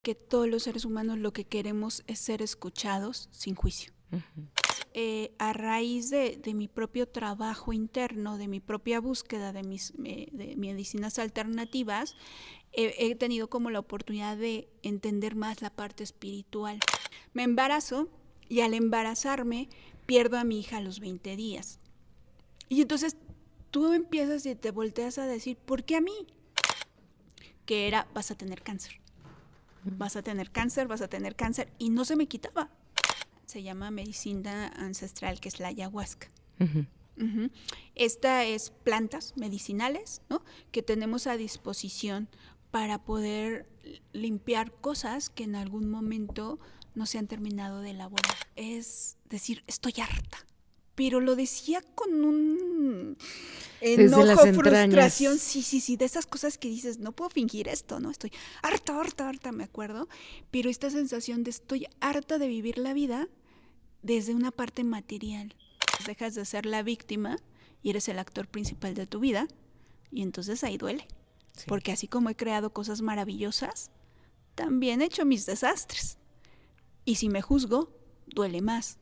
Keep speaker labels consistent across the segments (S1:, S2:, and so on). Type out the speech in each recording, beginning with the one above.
S1: que todos los seres humanos lo que queremos es ser escuchados sin juicio. A raíz de mi propio trabajo interno, de mi propia búsqueda de medicinas alternativas, he tenido como la oportunidad de entender más la parte espiritual. Me embarazo y al embarazarme pierdo a mi hija a los 20 días. Y entonces tú empiezas y te volteas a decir, ¿por qué a mí? Que era, vas a tener cáncer. Vas a tener cáncer, vas a tener cáncer. Y no se me quitaba. Se llama medicina ancestral, que es la ayahuasca. Esta es plantas medicinales, ¿no?, que tenemos a disposición para poder limpiar cosas que en algún momento no se han terminado de elaborar. Es decir, estoy harta. Pero lo decía con un enojo, frustración, sí, de esas cosas que dices, no puedo fingir esto, ¿no? Estoy harta, me acuerdo, pero esta sensación de estoy harta de vivir la vida desde una parte material. Dejas de ser la víctima y eres el actor principal de tu vida, y entonces ahí duele. Sí. Porque así como he creado cosas maravillosas, también he hecho mis desastres. Y si me juzgo, duele más.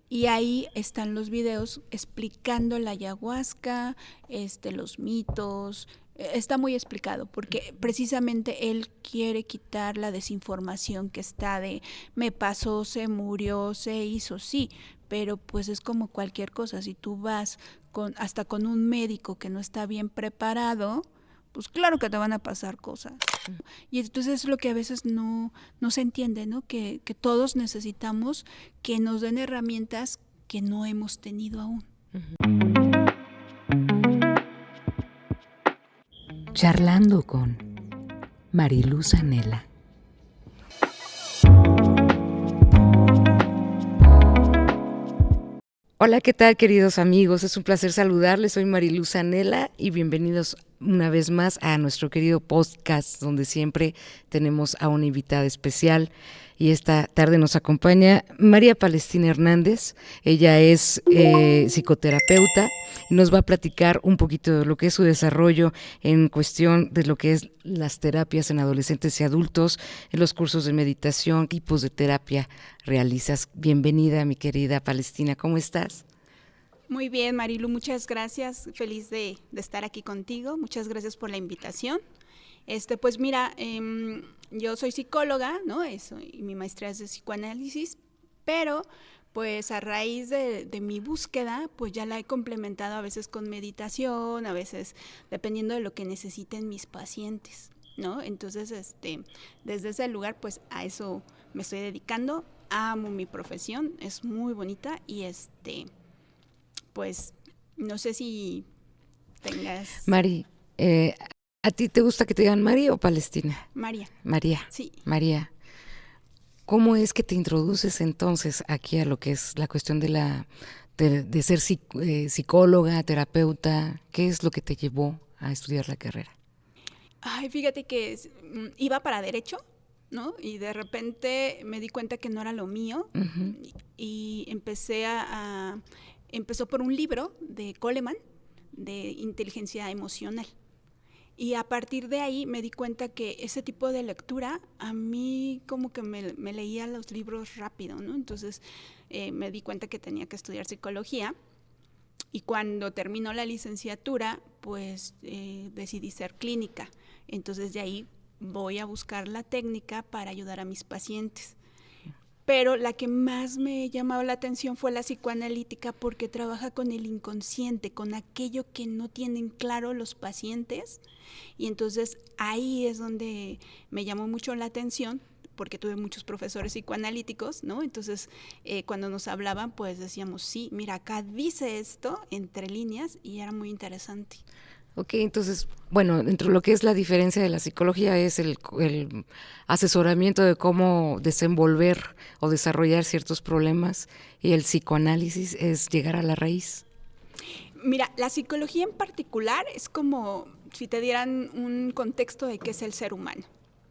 S1: Y ahí están los videos explicando la ayahuasca, los mitos. Está muy explicado porque precisamente él quiere quitar la desinformación que está de me pasó, se murió, se hizo, sí, pero pues es como cualquier cosa. Si tú vas hasta con un médico que no está bien preparado, pues claro que te van a pasar cosas. Y entonces es lo que a veces no se entiende, ¿no? Que todos necesitamos que nos den herramientas que no hemos tenido aún.
S2: Charlando con Mariluz Anela. Hola, ¿qué tal, queridos amigos? Es un placer saludarles. Soy Mariluz Anela y bienvenidos una vez más a nuestro querido podcast, donde siempre tenemos a una invitada especial. Y esta tarde nos acompaña María Palestina Hernández. Ella es psicoterapeuta y nos va a platicar un poquito de lo que es su desarrollo en cuestión de lo que es las terapias en adolescentes y adultos, en los cursos de meditación, tipos de terapia realizas. Bienvenida, mi querida Palestina, ¿cómo estás?
S1: Muy bien, Marilu, muchas gracias. Feliz de estar aquí contigo. Muchas gracias por la invitación. Pues mira, yo soy psicóloga, ¿no? Y mi maestría es de psicoanálisis, pero pues a raíz de mi búsqueda, pues ya la he complementado a veces con meditación, a veces dependiendo de lo que necesiten mis pacientes, ¿no? Entonces, desde ese lugar, pues a eso me estoy dedicando. Amo mi profesión, es muy bonita y pues no sé si tengas...
S2: Mari, ¿a ti te gusta que te digan Mari o Palestina?
S1: María.
S2: María.
S1: Sí.
S2: María. ¿Cómo es que te introduces entonces aquí a lo que es la cuestión de ser psicóloga, terapeuta? ¿Qué es lo que te llevó a estudiar la carrera?
S1: Ay, fíjate que iba para derecho, ¿no? Y de repente me di cuenta que no era lo mío. Y empezó por un libro de Coleman de inteligencia emocional. Y a partir de ahí me di cuenta que ese tipo de lectura a mí como que me leía los libros rápido, ¿no? Entonces me di cuenta que tenía que estudiar psicología. Y cuando terminó la licenciatura, pues decidí ser clínica. Entonces de ahí voy a buscar la técnica para ayudar a mis pacientes. Pero la que más me llamaba la atención fue la psicoanalítica porque trabaja con el inconsciente, con aquello que no tienen claro los pacientes. Y entonces ahí es donde me llamó mucho la atención porque tuve muchos profesores psicoanalíticos, ¿no? Entonces, cuando nos hablaban, pues decíamos, sí, mira, acá dice esto entre líneas y era muy interesante.
S2: Ok, entonces, bueno, dentro de lo que es la diferencia de la psicología es el asesoramiento de cómo desenvolver o desarrollar ciertos problemas y el psicoanálisis es llegar a la raíz.
S1: Mira, la psicología en particular es como si te dieran un contexto de qué es el ser humano,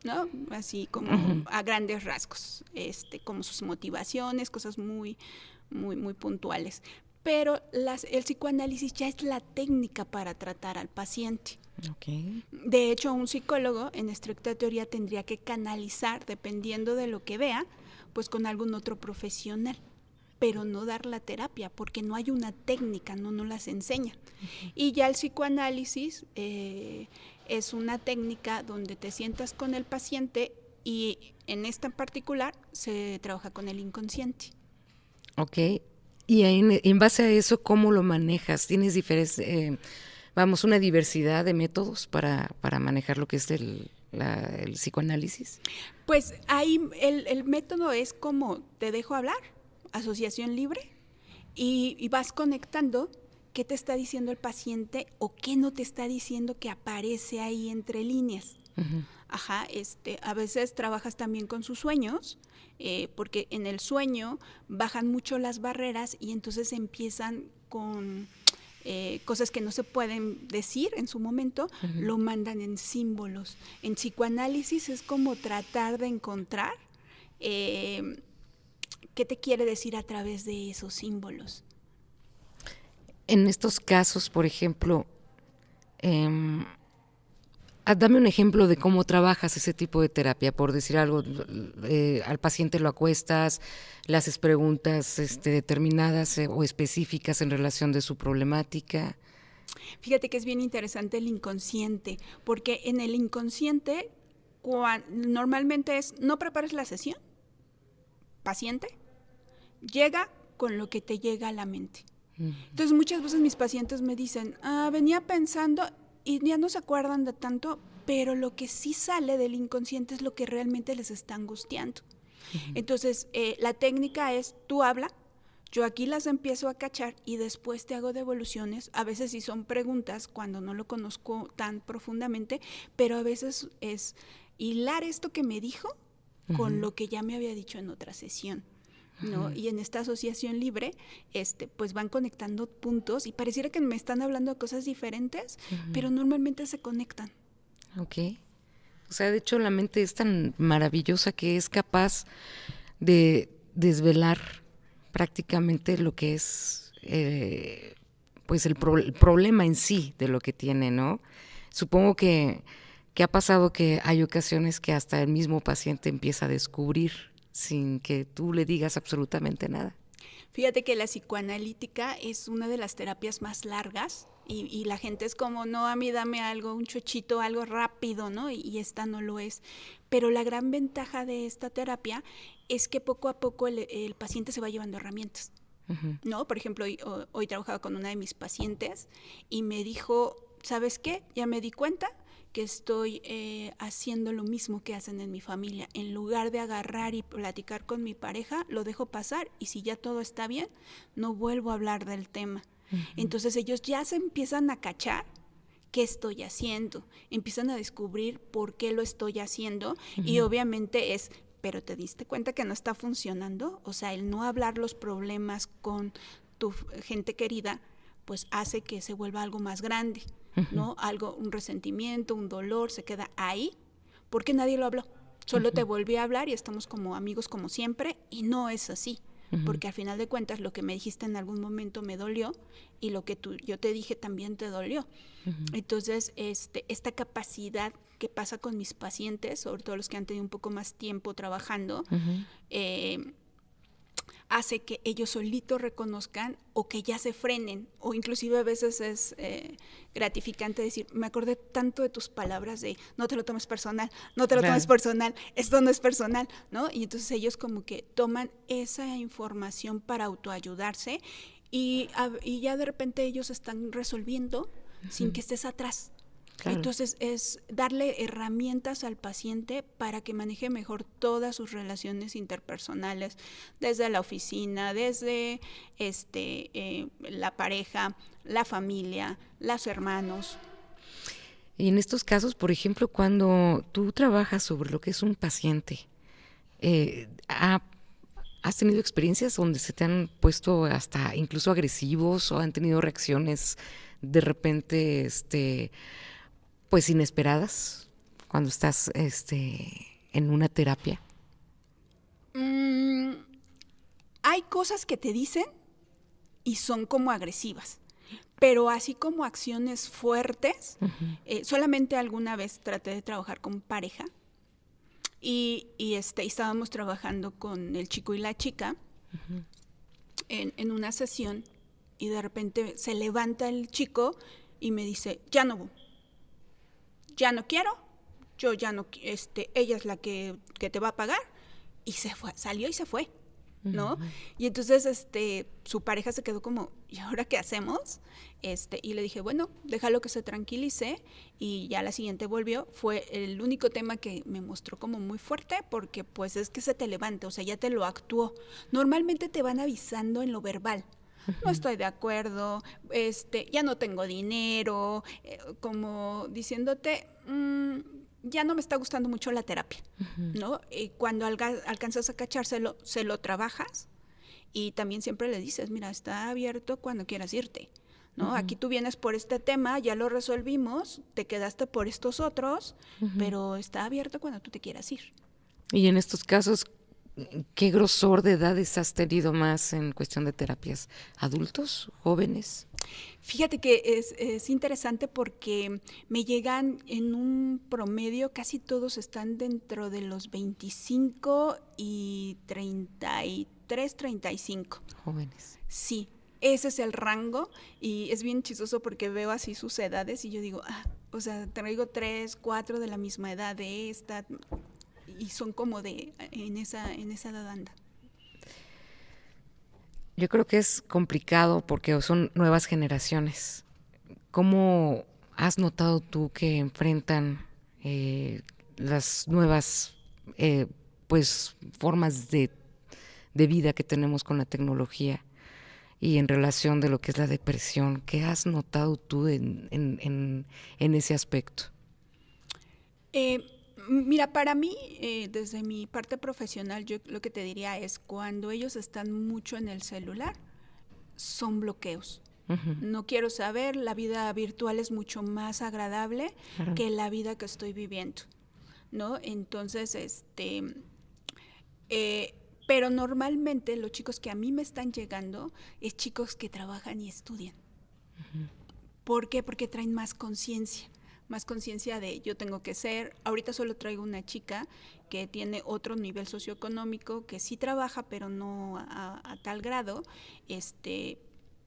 S1: ¿no? Así como a grandes rasgos, como sus motivaciones, cosas muy, muy, muy puntuales. Pero el psicoanálisis ya es la técnica para tratar al paciente.
S2: Ok.
S1: De hecho, un psicólogo en estricta teoría tendría que canalizar, dependiendo de lo que vea, pues con algún otro profesional, pero no dar la terapia, porque no hay una técnica, no las enseñan. Y ya el psicoanálisis es una técnica donde te sientas con el paciente y en esta en particular se trabaja con el inconsciente.
S2: Ok. Y en base a eso, ¿cómo lo manejas? ¿Tienes una diversidad de métodos para manejar lo que es el psicoanálisis?
S1: Pues ahí el método es como te dejo hablar, asociación libre, y vas conectando qué te está diciendo el paciente o qué no te está diciendo que aparece ahí entre líneas.
S2: Uh-huh.
S1: Ajá, a veces trabajas también con sus sueños, porque en el sueño bajan mucho las barreras y entonces empiezan con cosas que no se pueden decir en su momento, uh-huh, lo mandan en símbolos. En psicoanálisis es como tratar de encontrar qué te quiere decir a través de esos símbolos.
S2: En estos casos, por ejemplo, dame un ejemplo de cómo trabajas ese tipo de terapia, por decir algo, al paciente lo acuestas, le haces preguntas determinadas o específicas en relación de su problemática.
S1: Fíjate que es bien interesante el inconsciente, porque en el inconsciente normalmente es, no prepares la sesión, paciente, llega con lo que te llega a la mente. Entonces muchas veces mis pacientes me dicen, venía pensando y ya no se acuerdan de tanto, pero lo que sí sale del inconsciente es lo que realmente les está angustiando. Entonces la técnica es, tú habla, yo aquí las empiezo a cachar y después te hago devoluciones. A veces sí son preguntas cuando no lo conozco tan profundamente, pero a veces es hilar esto que me dijo con lo que ya me había dicho en otra sesión, ¿no? Y en esta asociación libre, pues van conectando puntos y pareciera que me están hablando de cosas diferentes, pero normalmente se conectan.
S2: Ok. O sea, de hecho la mente es tan maravillosa que es capaz de desvelar prácticamente lo que es pues el problema en sí de lo que tiene, ¿no? Supongo que ha pasado que hay ocasiones que hasta el mismo paciente empieza a descubrir sin que tú le digas absolutamente nada.
S1: Fíjate que la psicoanalítica es una de las terapias más largas y la gente es como, no, a mí dame algo, un chochito, algo rápido, ¿no? Y esta no lo es. Pero la gran ventaja de esta terapia es que poco a poco el paciente se va llevando herramientas. Uh-huh. ¿No? Por ejemplo, hoy trabajaba con una de mis pacientes y me dijo, ¿sabes qué? Ya me di cuenta que estoy haciendo lo mismo que hacen en mi familia. En lugar de agarrar y platicar con mi pareja, lo dejo pasar y si ya todo está bien, no vuelvo a hablar del tema. Uh-huh. Entonces ellos ya se empiezan a cachar qué estoy haciendo, empiezan a descubrir por qué lo estoy haciendo. Uh-huh. Y obviamente es, pero te diste cuenta que no está funcionando, o sea, el no hablar los problemas con tu gente querida, pues hace que se vuelva algo más grande, ¿no? Algo, un resentimiento, un dolor, se queda ahí porque nadie lo habló. Solo te volví a hablar y estamos como amigos como siempre y no es así. Porque al final de cuentas lo que me dijiste en algún momento me dolió y lo que yo te dije también te dolió. Entonces, esta capacidad que pasa con mis pacientes, sobre todo los que han tenido un poco más tiempo trabajando, hace que ellos solitos reconozcan o que ya se frenen, o inclusive a veces es gratificante decir, me acordé tanto de tus palabras de no te lo tomes personal, no te lo tomes personal, esto no es personal, ¿no? Y entonces ellos como que toman esa información para autoayudarse y ya de repente ellos están resolviendo sin que estés atrás. Claro. Entonces es darle herramientas al paciente para que maneje mejor todas sus relaciones interpersonales, desde la oficina, desde la pareja, la familia, los hermanos.
S2: Y en estos casos, por ejemplo, cuando tú trabajas sobre lo que es un paciente, ¿has tenido experiencias donde se te han puesto hasta incluso agresivos o han tenido reacciones de repente pues inesperadas cuando estás en una terapia?
S1: Hay cosas que te dicen y son como agresivas, pero así como acciones fuertes, solamente alguna vez traté de trabajar con pareja y estábamos trabajando con el chico y la chica en una sesión y de repente se levanta el chico y me dice, ya no quiero, yo ya no, ella es la que te va a pagar, y se fue, salió y se fue, ¿no? Y entonces su pareja se quedó como, ¿y ahora qué hacemos? Y le dije, bueno, déjalo que se tranquilice, y ya la siguiente volvió. Fue el único tema que me mostró como muy fuerte, porque pues es que se te levanta, o sea, ya te lo actuó. Normalmente te van avisando en lo verbal. No estoy de acuerdo, ya no tengo dinero, como diciéndote, ya no me está gustando mucho la terapia, ¿no? Y cuando alcanzas a cachárselo, se lo trabajas, y también siempre le dices, mira, está abierto cuando quieras irte, ¿no? Aquí tú vienes por este tema, ya lo resolvimos, te quedaste por estos otros, pero está abierto cuando tú te quieras ir.
S2: Y en estos casos, ¿qué grosor de edades has tenido más en cuestión de terapias? ¿Adultos? ¿Jóvenes?
S1: Fíjate que es interesante porque me llegan en un promedio, casi todos están dentro de los 25 y 33, 35.
S2: Jóvenes.
S1: Sí, ese es el rango, y es bien chistoso porque veo así sus edades y yo digo, o sea, traigo 3, 4 de la misma edad de esta, y son como en esa edad anda.
S2: Yo creo que es complicado porque son nuevas generaciones. ¿Cómo has notado tú que enfrentan las nuevas pues formas de vida que tenemos con la tecnología y en relación de lo que es la depresión? ¿Qué has notado tú en ese aspecto?
S1: Mira, para mí, desde mi parte profesional, yo lo que te diría es cuando ellos están mucho en el celular, son bloqueos. No quiero saber, la vida virtual es mucho más agradable que la vida que estoy viviendo, ¿no? Entonces, pero normalmente los chicos que a mí me están llegando es chicos que trabajan y estudian. ¿Por qué? Porque traen más conciencia de yo tengo que ser. Ahorita solo traigo una chica que tiene otro nivel socioeconómico, que sí trabaja, pero no a tal grado,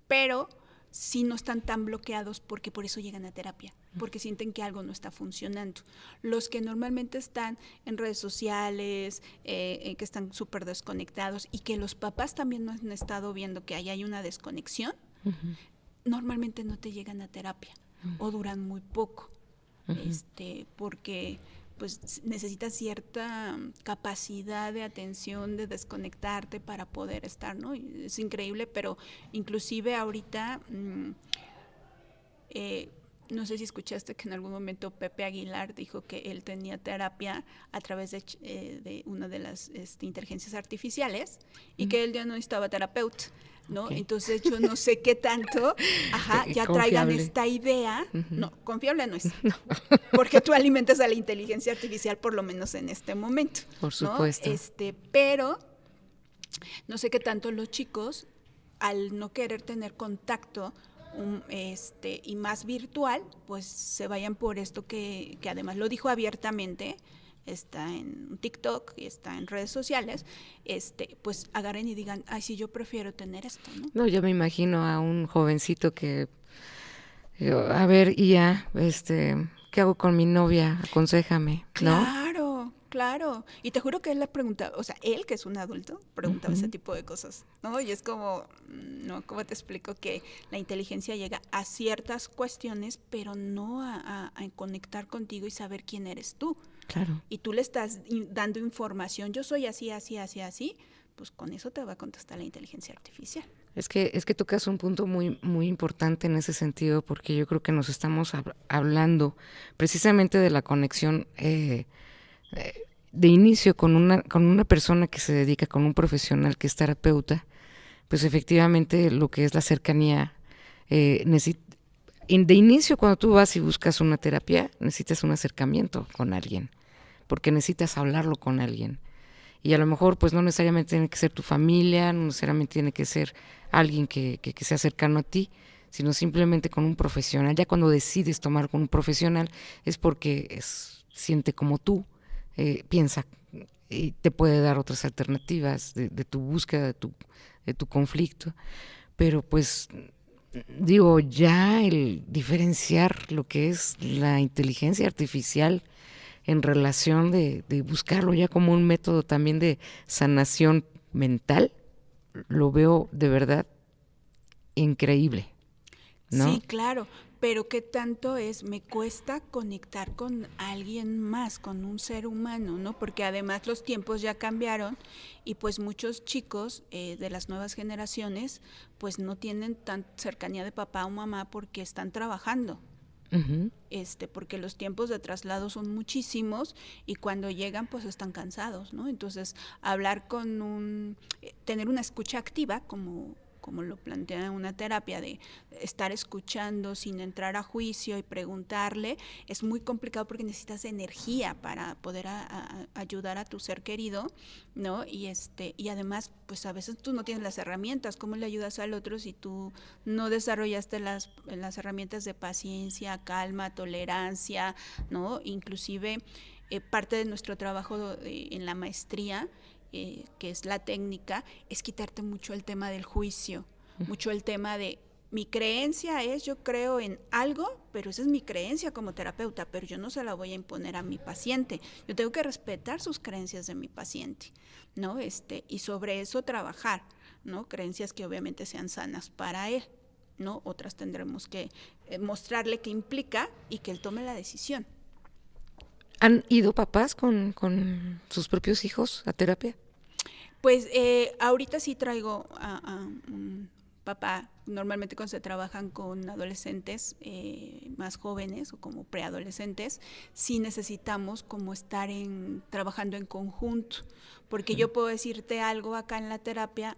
S1: pero sí no están tan bloqueados, porque por eso llegan a terapia, porque sienten que algo no está funcionando. Los que normalmente están en redes sociales, que están súper desconectados, y que los papás también no han estado viendo que ahí hay una desconexión, normalmente no te llegan a terapia o duran muy poco, porque pues necesitas cierta capacidad de atención, de desconectarte para poder estar, ¿no? Es increíble, pero inclusive ahorita, no sé si escuchaste que en algún momento Pepe Aguilar dijo que él tenía terapia a través de una de las inteligencias artificiales, y que él ya no necesitaba terapeuta, ¿no? Okay. Entonces yo no sé qué tanto, ya traigan esta idea. No, confiable no es. No. Porque tú alimentas a la inteligencia artificial, por lo menos en este momento.
S2: Por supuesto.
S1: ¿No? Pero no sé qué tanto los chicos, al no querer tener contacto y más virtual, pues se vayan por esto que además lo dijo abiertamente, está en TikTok y está en redes sociales, pues agarren y digan, ay, sí, yo prefiero tener esto, ¿no?
S2: No, yo me imagino a un jovencito que, a ver, y ya, ¿qué hago con mi novia? Aconséjame, ¿no?
S1: Claro. Y te juro que él le preguntaba, o sea, él que es un adulto, preguntaba ese tipo de cosas, ¿no? Y es como, no, ¿cómo te explico? Que la inteligencia llega a ciertas cuestiones, pero no a conectar contigo y saber quién eres tú.
S2: Claro.
S1: Y tú le estás dando información, yo soy así, pues con eso te va a contestar la inteligencia artificial.
S2: Es que tocas un punto muy, muy importante en ese sentido, porque yo creo que nos estamos hablando precisamente de la conexión de inicio con una persona que se dedica, con un profesional que es terapeuta. Pues efectivamente lo que es la cercanía, de inicio, cuando tú vas y buscas una terapia, necesitas un acercamiento con alguien, porque necesitas hablarlo con alguien. Y a lo mejor pues no necesariamente tiene que ser tu familia, no necesariamente tiene que ser alguien que sea cercano a ti, sino simplemente con un profesional. Ya cuando decides tomar con un profesional es porque siente como tú, piensa y te puede dar otras alternativas de tu búsqueda, de tu conflicto. Pero pues digo, ya el diferenciar lo que es la inteligencia artificial en relación de buscarlo ya como un método también de sanación mental, lo veo de verdad increíble, ¿no?
S1: Sí, claro, pero ¿qué tanto es? Me cuesta conectar con alguien más, con un ser humano, ¿no? Porque además los tiempos ya cambiaron y pues muchos chicos de las nuevas generaciones pues no tienen tan cercanía de papá o mamá porque están trabajando.
S2: Uh-huh.
S1: Porque los tiempos de traslado son muchísimos y cuando llegan pues están cansados, ¿no? Entonces, hablar con tener una escucha activa, como lo plantea una terapia, de estar escuchando sin entrar a juicio y preguntarle, es muy complicado porque necesitas energía para poder ayudar a tu ser querido, ¿no? Y además, pues a veces tú no tienes las herramientas, ¿cómo le ayudas al otro si tú no desarrollaste las herramientas de paciencia, calma, tolerancia, ¿no? Inclusive parte de nuestro trabajo en la maestría, que es la técnica, es quitarte mucho el tema del juicio, mucho el tema de mi creencia es, yo creo en algo, pero esa es mi creencia como terapeuta, pero yo no se la voy a imponer a mi paciente. Yo tengo que respetar sus creencias de mi paciente, ¿no? Y sobre eso trabajar, ¿no? Creencias que obviamente sean sanas para él, ¿no? Otras tendremos que mostrarle qué implica y que él tome la decisión.
S2: ¿Han ido papás con sus propios hijos a terapia?
S1: Pues ahorita sí traigo a un papá, normalmente cuando se trabajan con adolescentes más jóvenes o como preadolescentes, sí necesitamos como estar trabajando en conjunto, porque yo puedo decirte algo acá en la terapia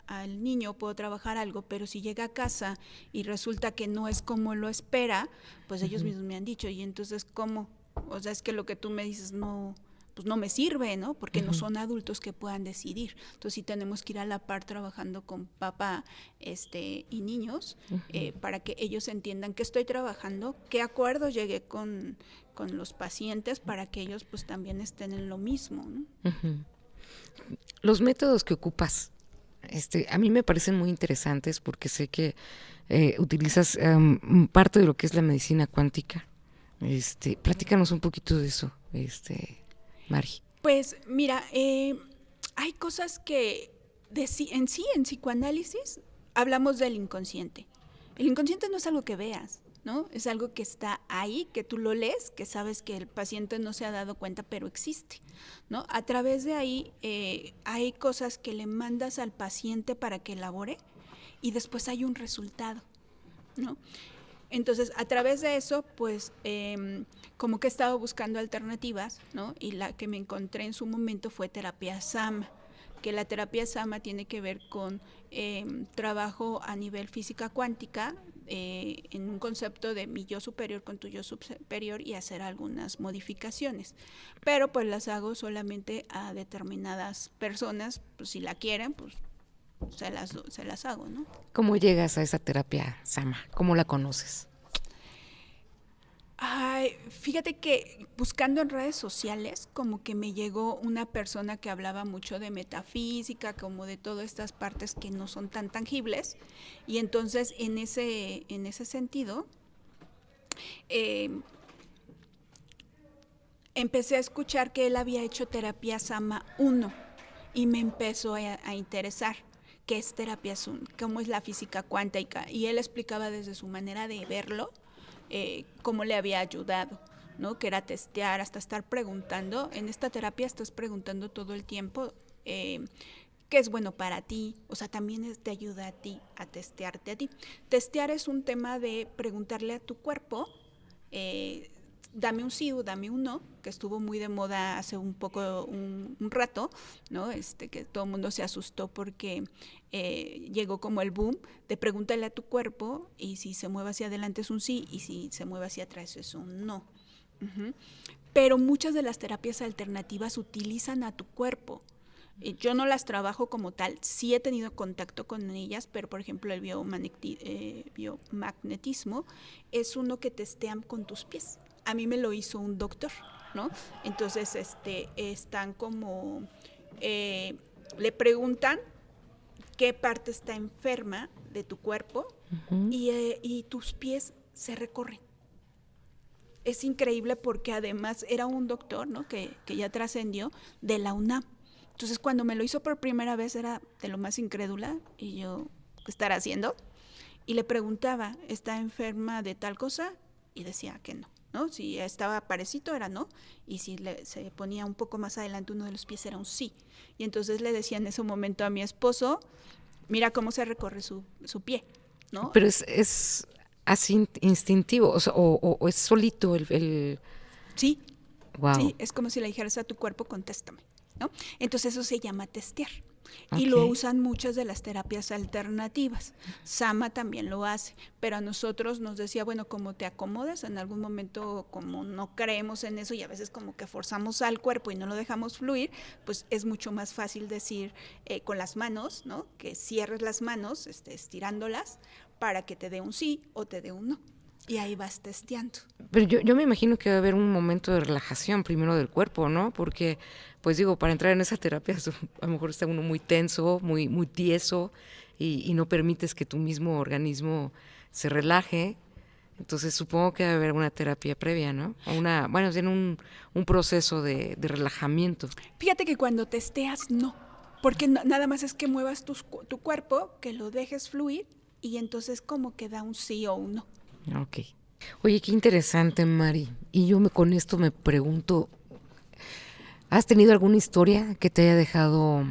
S1: al niño, puedo trabajar algo, pero si llega a casa y resulta que no es como lo espera, pues ellos mismos me han dicho, y entonces ¿cómo? O sea, es que lo que tú me dices no, pues no me sirve, ¿no? Porque no son adultos que puedan decidir. Entonces sí tenemos que ir a la par trabajando con papá y niños para que ellos entiendan que estoy trabajando, qué acuerdo llegué con los pacientes para que ellos pues también estén en lo mismo, ¿no?
S2: Los métodos que ocupas, a mí me parecen muy interesantes porque sé que utilizas parte de lo que es la medicina cuántica. Platícanos un poquito de eso, Mari.
S1: Pues mira, hay cosas que en psicoanálisis, hablamos del inconsciente. El inconsciente no es algo que veas, ¿no? Es algo que está ahí, que tú lo lees, que sabes que el paciente no se ha dado cuenta, pero existe, ¿no? A través de ahí hay cosas que le mandas al paciente para que elabore y después hay un resultado, ¿no? Entonces, a través de eso, pues, como que he estado buscando alternativas, ¿no? Y la que me encontré en su momento fue terapia Sama, que la terapia Sama tiene que ver con trabajo a nivel física cuántica, en un concepto de mi yo superior con tu yo superior y hacer algunas modificaciones. Pero pues las hago solamente a determinadas personas, pues si la quieren, pues se las hago, ¿no?
S2: ¿Cómo llegas a esa terapia, Sama? ¿Cómo la conoces?
S1: Ay, fíjate que buscando en redes sociales, como que me llegó una persona que hablaba mucho de metafísica, como de todas estas partes que no son tan tangibles, y entonces en ese sentido eh, empecé a escuchar que él había hecho terapia Sama 1 y me empezó a interesar qué es terapia Zoom, cómo es la física cuántica, y él explicaba desde su manera de verlo cómo le había ayudado, ¿no? Que era testear, hasta estar preguntando. En esta terapia estás preguntando todo el tiempo qué es bueno para ti, o sea, también te ayuda a ti a testearte a ti. Testear es un tema de preguntarle a tu cuerpo, dame un sí o dame un no, que estuvo muy de moda hace un rato, ¿no? Que todo el mundo se asustó porque llegó como el boom de pregúntale a tu cuerpo y si se mueve hacia adelante es un sí y si se mueve hacia atrás es un no. Uh-huh. Pero muchas de las terapias alternativas utilizan a tu cuerpo. Yo no las trabajo como tal, sí he tenido contacto con ellas, pero por ejemplo el biomagnetismo es uno que testean con tus pies. A mí me lo hizo un doctor, ¿no? Entonces, están como, le preguntan qué parte está enferma de tu cuerpo y tus pies se recorren. Es increíble porque además era un doctor, ¿no? que ya trascendió de la UNAM. Entonces cuando me lo hizo por primera vez era de lo más incrédula y yo, ¿qué estará haciendo? Y le preguntaba, ¿está enferma de tal cosa? Y decía que no, ¿no? Si estaba parecito era no, y si se ponía un poco más adelante uno de los pies era un sí. Y entonces le decía en ese momento a mi esposo, mira cómo se recorre su pie, ¿no?
S2: Pero es así instintivo, o sea, o es solito el...
S1: Sí,
S2: Wow.
S1: sí, es como si le dijeras a tu cuerpo, contéstame, ¿no? Entonces eso se llama testear. Y
S2: Ok.
S1: lo usan muchas de las terapias alternativas. Sama también lo hace, pero a nosotros nos decía, bueno, como te acomodas, en algún momento como no creemos en eso y a veces como que forzamos al cuerpo y no lo dejamos fluir, pues es mucho más fácil decir con las manos, ¿no? Que cierres las manos, estirándolas, para que te dé un sí o te dé un no. Y ahí vas testeando.
S2: Pero yo me imagino que va a haber un momento de relajación primero del cuerpo, ¿no? Porque, pues digo, para entrar en esa terapia a lo mejor está uno muy tenso, muy tieso y no permites que tu mismo organismo se relaje. Entonces supongo que va a haber una terapia previa, ¿no? Bueno, tiene un proceso de relajamiento.
S1: Fíjate que cuando testeas, no. Porque nada más es que muevas tu cuerpo, que lo dejes fluir y entonces como que da un sí o un no.
S2: Ok. Oye, qué interesante, Mari. Y con esto me pregunto, ¿has tenido alguna historia que te haya dejado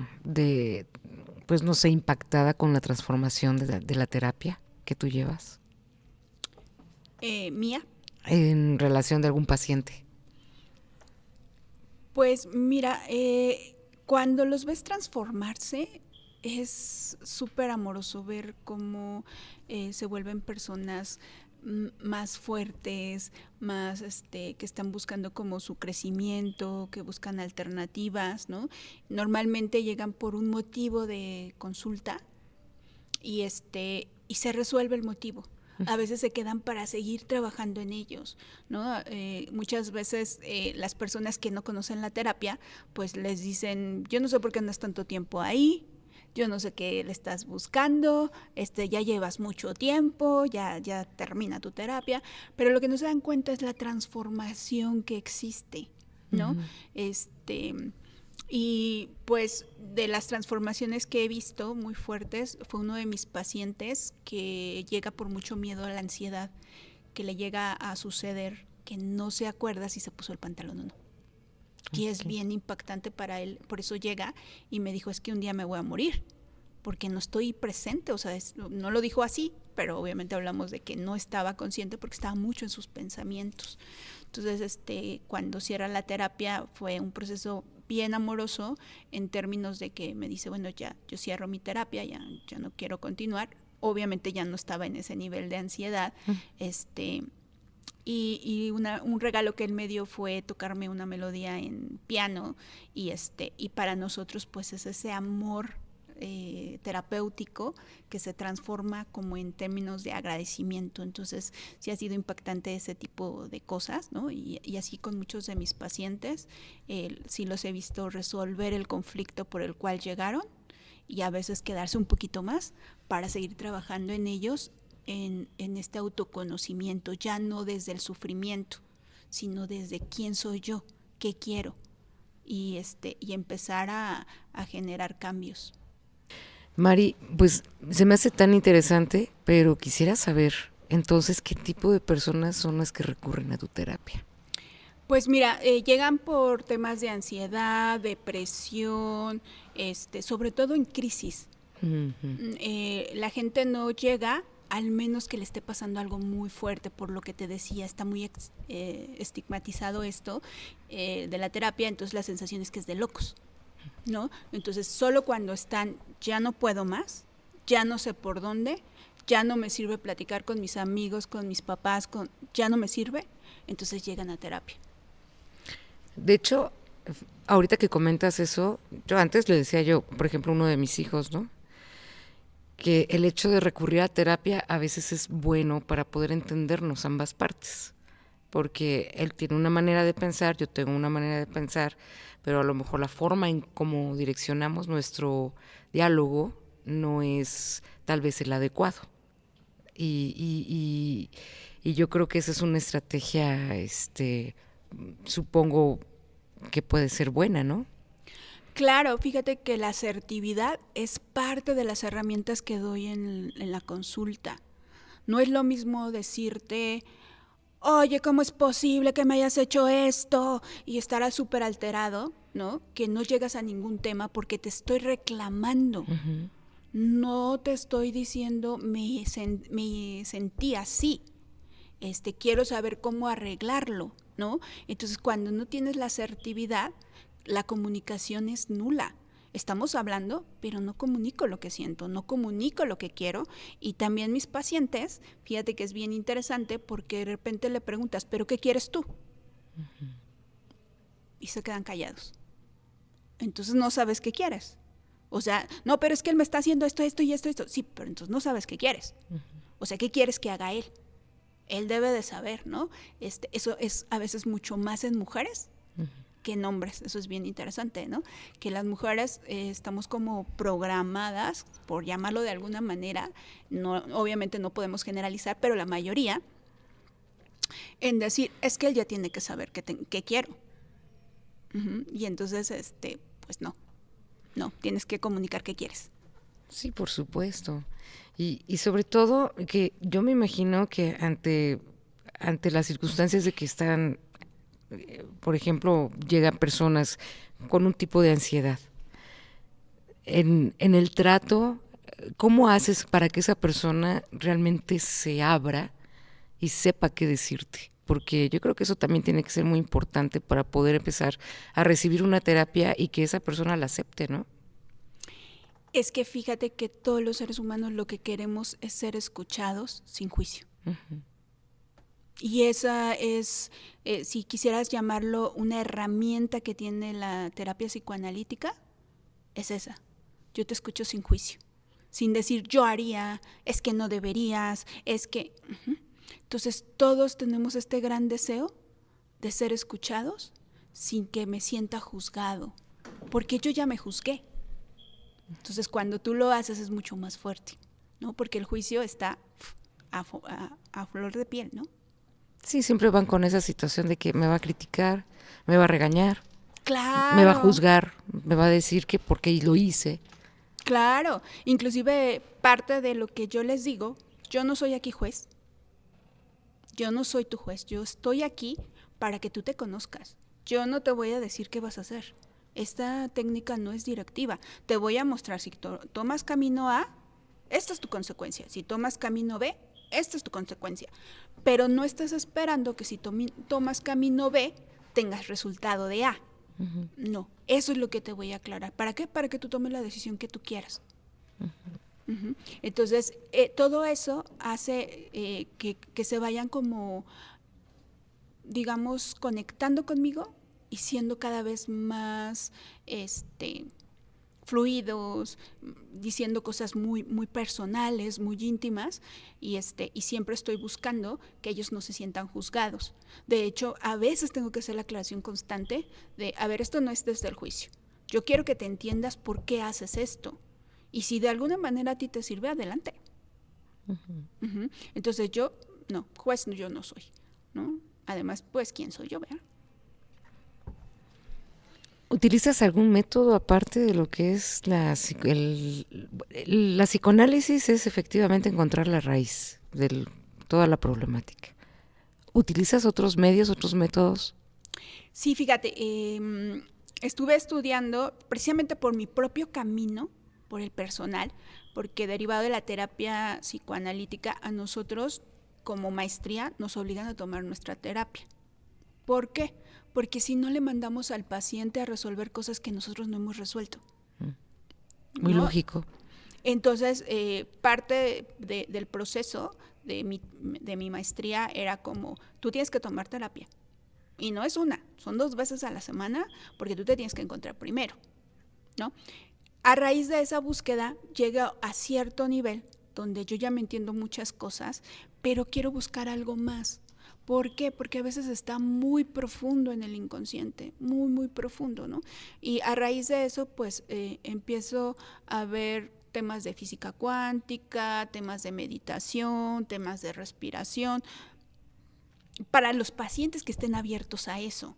S2: pues no sé, impactada con la transformación de la terapia que tú llevas
S1: Mía,
S2: en relación de algún paciente?
S1: pues mira, cuando los ves transformarse, es súper amoroso ver cómo se vuelven personas más fuertes, más que están buscando como su crecimiento, que buscan alternativas, ¿no? Normalmente llegan por un motivo de consulta y se resuelve el motivo. A veces se quedan para seguir trabajando en ellos, ¿no? Muchas veces las personas que no conocen la terapia, pues les dicen, yo no sé por qué andas tanto tiempo ahí, yo no sé qué le estás buscando, ya llevas mucho tiempo, ya termina tu terapia, pero lo que no se dan cuenta es la transformación que existe, ¿no?
S2: Ujú.
S1: Y pues de las transformaciones que he visto muy fuertes, fue uno de mis pacientes que llega por mucho miedo a la ansiedad, que le llega a suceder que no se acuerda si se puso el pantalón o no. Y es bien impactante para él, por eso llega y me dijo, es que un día me voy a morir, porque no estoy presente, o sea, no lo dijo así, pero obviamente hablamos de que no estaba consciente porque estaba mucho en sus pensamientos. Entonces, cuando cierra la terapia fue un proceso bien amoroso en términos de que me dice, bueno, ya, yo cierro mi terapia, ya no quiero continuar. Obviamente ya no estaba en ese nivel de ansiedad, y un regalo que él me dio fue tocarme una melodía en piano y para nosotros pues es ese amor terapéutico que se transforma como en términos de agradecimiento. Entonces sí ha sido impactante ese tipo de cosas, ¿no? Y así con muchos de mis pacientes sí los he visto resolver el conflicto por el cual llegaron y a veces quedarse un poquito más para seguir trabajando en ellos en este autoconocimiento, ya no desde el sufrimiento, sino desde quién soy yo, qué quiero y empezar a generar cambios.
S2: Mari, pues se me hace tan interesante, pero quisiera saber entonces qué tipo de personas son las que recurren a tu terapia.
S1: Pues mira, llegan por temas de ansiedad, depresión, sobre todo en crisis.
S2: Ujú.
S1: La gente no llega al menos que le esté pasando algo muy fuerte, por lo que te decía, está muy estigmatizado esto de la terapia, entonces la sensación es que es de locos, ¿no? Entonces solo cuando están, ya no puedo más, ya no sé por dónde, ya no me sirve platicar con mis amigos, con mis papás, ya no me sirve, entonces llegan a terapia.
S2: De hecho, ahorita que comentas eso, yo antes le decía yo, por ejemplo, a uno de mis hijos, ¿no? Que el hecho de recurrir a terapia a veces es bueno para poder entendernos ambas partes, porque él tiene una manera de pensar, yo tengo una manera de pensar, pero a lo mejor la forma en cómo direccionamos nuestro diálogo no es tal vez el adecuado. Y yo creo que esa es una estrategia, supongo que puede ser buena, ¿no?
S1: Claro, fíjate que la asertividad es parte de las herramientas que doy en la consulta. No es lo mismo decirte, oye, ¿cómo es posible que me hayas hecho esto? Y estarás súper alterado, ¿no? Que no llegas a ningún tema porque te estoy reclamando.
S2: Uh-huh.
S1: No te estoy diciendo, me sentí así. Quiero saber cómo arreglarlo, ¿no? Entonces, cuando no tienes la asertividad, la comunicación es nula. Estamos hablando, pero no comunico lo que siento, no comunico lo que quiero. Y también mis pacientes, fíjate que es bien interesante porque de repente le preguntas, ¿pero qué quieres tú? Uh-huh. Y se quedan callados. Entonces no sabes qué quieres. O sea, no, pero es que él me está haciendo esto, esto y esto, esto. Sí, pero entonces no sabes qué quieres. Uh-huh. O sea, ¿qué quieres que haga él? Él debe de saber, ¿no? Eso es a veces mucho más en mujeres que en hombres. Eso es bien interesante, ¿no? Que las mujeres estamos como programadas, por llamarlo de alguna manera, no, obviamente no podemos generalizar, pero la mayoría, en decir, es que él ya tiene que saber qué quiero. Uh-huh. Y entonces, pues no, tienes que comunicar qué quieres.
S2: Sí, por supuesto. Y sobre todo que yo me imagino que ante las circunstancias de que están, por ejemplo, llegan personas con un tipo de ansiedad, en el trato, ¿cómo haces para que esa persona realmente se abra y sepa qué decirte? Porque yo creo que eso también tiene que ser muy importante para poder empezar a recibir una terapia y que esa persona la acepte, ¿no?
S1: Es que fíjate que todos los seres humanos lo que queremos es ser escuchados sin juicio. Uh-huh. Y esa es, si quisieras llamarlo una herramienta que tiene la terapia psicoanalítica, es esa. Yo te escucho sin juicio, sin decir yo haría, es que no deberías, es que... Uh-huh. Entonces todos tenemos este gran deseo de ser escuchados sin que me sienta juzgado, porque yo ya me juzgué. Entonces, cuando tú lo haces es mucho más fuerte, ¿no? Porque el juicio está a flor de piel, ¿no?
S2: Sí, siempre van con esa situación de que me va a criticar, me va a regañar,
S1: claro,
S2: me va a juzgar, me va a decir que por qué lo hice.
S1: Claro, inclusive parte de lo que yo les digo, yo no soy aquí juez, yo no soy tu juez, yo estoy aquí para que tú te conozcas. Yo no te voy a decir qué vas a hacer. Esta técnica no es directiva. Te voy a mostrar si tomas camino A, esta es tu consecuencia. Si tomas camino B, esta es tu consecuencia. Pero no estás esperando que si tomas camino B, tengas resultado de A. Uh-huh. No, eso es lo que te voy a aclarar. ¿Para qué? Para que tú tomes la decisión que tú quieras. Uh-huh. Uh-huh. Entonces, todo eso hace que se vayan como, digamos, conectando conmigo y siendo cada vez más fluidos, diciendo cosas muy, muy personales, muy íntimas, y siempre estoy buscando que ellos no se sientan juzgados. De hecho, a veces tengo que hacer la aclaración constante de, a ver, esto no es desde el juicio. Yo quiero que te entiendas por qué haces esto. Y si de alguna manera a ti te sirve, adelante. Uh-huh. Uh-huh. Entonces juez yo no soy, ¿no? Además, pues, ¿quién soy yo, verdad?
S2: ¿Utilizas algún método aparte de lo que es la psicoanálisis? Es efectivamente encontrar la raíz de toda la problemática. ¿Utilizas otros medios, otros métodos?
S1: Sí, fíjate, estuve estudiando precisamente por mi propio camino, por el personal, porque derivado de la terapia psicoanalítica, a nosotros como maestría nos obligan a tomar nuestra terapia. ¿Por qué? Porque si no le mandamos al paciente a resolver cosas que nosotros no hemos resuelto.
S2: Muy lógico.
S1: Entonces, parte del proceso de mi maestría era como, tú tienes que tomar terapia. Y no es una, son 2 veces a la semana porque tú te tienes que encontrar primero, ¿no? A raíz de esa búsqueda llega a cierto nivel donde yo ya me entiendo muchas cosas, pero quiero buscar algo más. ¿Por qué? Porque a veces está muy profundo en el inconsciente, muy, muy profundo, ¿no? Y a raíz de eso, pues empiezo a ver temas de física cuántica, temas de meditación, temas de respiración, para los pacientes que estén abiertos a eso.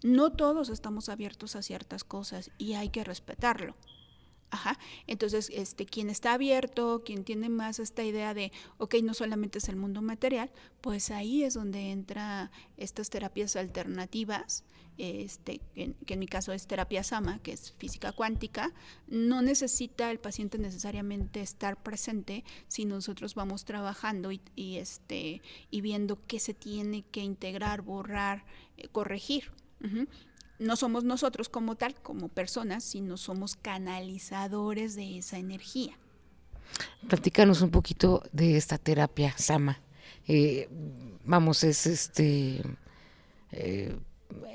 S1: No todos estamos abiertos a ciertas cosas y hay que respetarlo. Ajá. Entonces, quien está abierto, quien tiene más esta idea de, ok, no solamente es el mundo material, pues ahí es donde entra estas terapias alternativas, que en mi caso es terapia Sama, que es física cuántica. No necesita el paciente necesariamente estar presente si nosotros vamos trabajando y viendo qué se tiene que integrar, borrar, corregir. Uh-huh. No somos nosotros como tal, como personas, sino somos canalizadores de esa energía.
S2: Platícanos un poquito de esta terapia Sama. Vamos,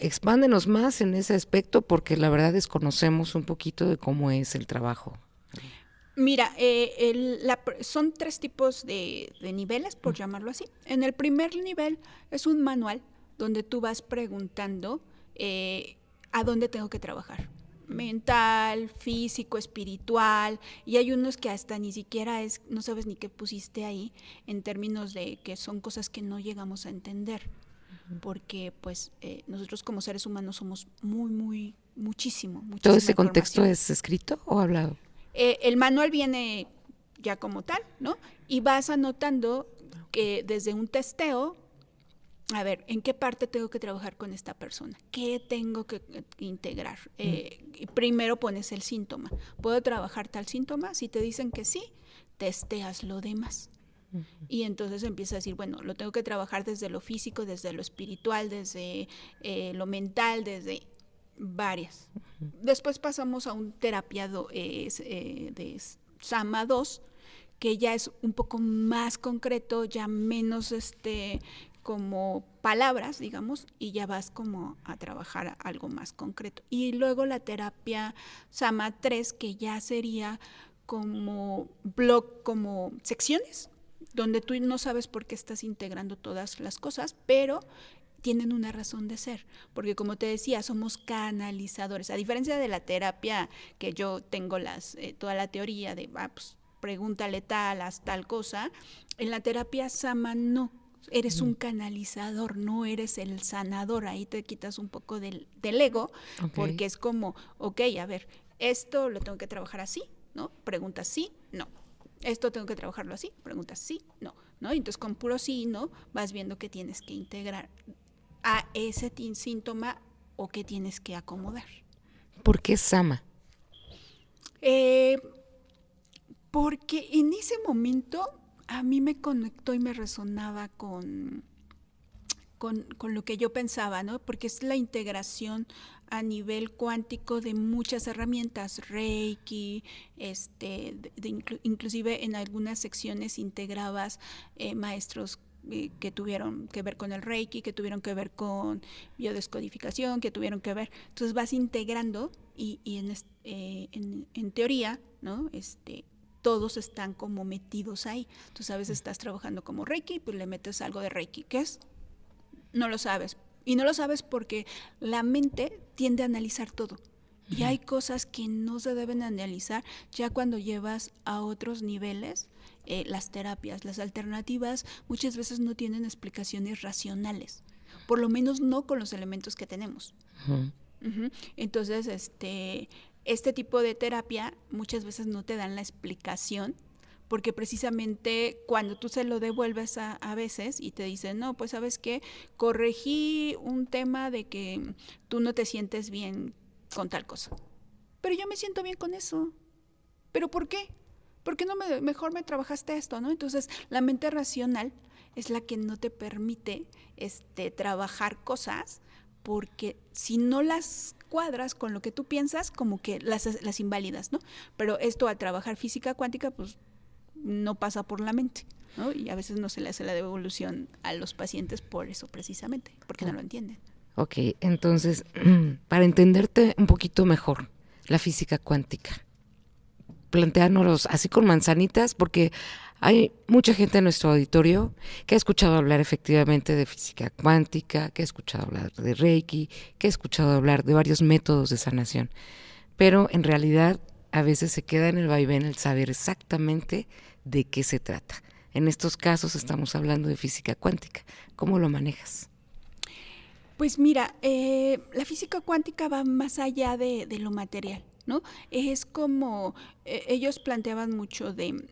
S2: expándenos más en ese aspecto porque la verdad desconocemos un poquito de cómo es el trabajo.
S1: Mira, son 3 tipos de niveles, por llamarlo así. En el primer nivel es un manual donde tú vas preguntando a dónde tengo que trabajar. Mental, físico, espiritual, y hay unos que hasta ni siquiera no sabes ni qué pusiste ahí, en términos de que son cosas que no llegamos a entender, porque pues nosotros como seres humanos somos muchísima
S2: ¿Todo ese contexto
S1: información.
S2: es escrito o hablado?
S1: El manual viene ya como tal, ¿no? Y vas anotando que desde un testeo, a ver, ¿en qué parte tengo que trabajar con esta persona? ¿Qué tengo que integrar? Primero pones el síntoma. ¿Puedo trabajar tal síntoma? Si te dicen que sí, testeas lo demás. Y entonces empiezas a decir, bueno, lo tengo que trabajar desde lo físico, desde lo espiritual, desde lo mental, desde varias. Después pasamos a un terapiado de Sama 2, que ya es un poco más concreto, ya menos como palabras, digamos, y ya vas como a trabajar algo más concreto. Y luego la terapia Sama 3, que ya sería como como secciones, donde tú no sabes por qué estás integrando todas las cosas, pero tienen una razón de ser, porque como te decía, somos canalizadores, a diferencia de la terapia que yo tengo toda la teoría de, pues, pregúntale haz tal cosa, en la terapia Sama no, eres un canalizador, no eres el sanador, ahí te quitas un poco del ego, porque es como, ok, a ver, esto lo tengo que trabajar así, ¿no? Preguntas sí, no. Esto tengo que trabajarlo así, preguntas sí, no, ¿no? Entonces con puro sí, ¿no? Vas viendo que tienes que integrar a ese síntoma o que tienes que acomodar.
S2: ¿Por qué Sama?
S1: Porque en ese momento a mí me conectó y me resonaba con lo que yo pensaba, ¿no? Porque es la integración a nivel cuántico de muchas herramientas, Reiki, inclusive en algunas secciones integrabas maestros que tuvieron que ver con el Reiki, que tuvieron que ver con biodescodificación, que tuvieron que ver, entonces vas integrando y en teoría, ¿no? Todos están como metidos ahí. Entonces a veces estás trabajando como Reiki, pues le metes algo de Reiki. ¿Qué es? No lo sabes. Y no lo sabes porque la mente tiende a analizar todo. Y hay cosas que no se deben analizar ya cuando llevas a otros niveles las terapias. Las alternativas muchas veces no tienen explicaciones racionales. Por lo menos no con los elementos que tenemos. Entonces, este tipo de terapia muchas veces no te dan la explicación, porque precisamente cuando tú se lo devuelves a veces y te dicen, no, pues sabes qué, corregí un tema de que tú no te sientes bien con tal cosa, pero yo me siento bien con eso, ¿pero por qué? ¿Por qué no mejor me trabajaste esto, no? Entonces la mente racional es la que no te permite trabajar cosas, porque si no las cuadras con lo que tú piensas, como que las invalidas, ¿no? Pero esto al trabajar física cuántica, pues no pasa por la mente, ¿no? Y a veces no se le hace la devolución a los pacientes por eso precisamente, porque no lo entienden.
S2: Ok, entonces, para entenderte un poquito mejor, la física cuántica, planteárnoslos así con manzanitas, porque hay mucha gente en nuestro auditorio que ha escuchado hablar efectivamente de física cuántica, que ha escuchado hablar de Reiki, que ha escuchado hablar de varios métodos de sanación, pero en realidad a veces se queda en el vaivén el saber exactamente de qué se trata. En estos casos estamos hablando de física cuántica. ¿Cómo lo manejas?
S1: Pues mira, la física cuántica va más allá de lo material, ¿no? Es como, ellos planteaban mucho de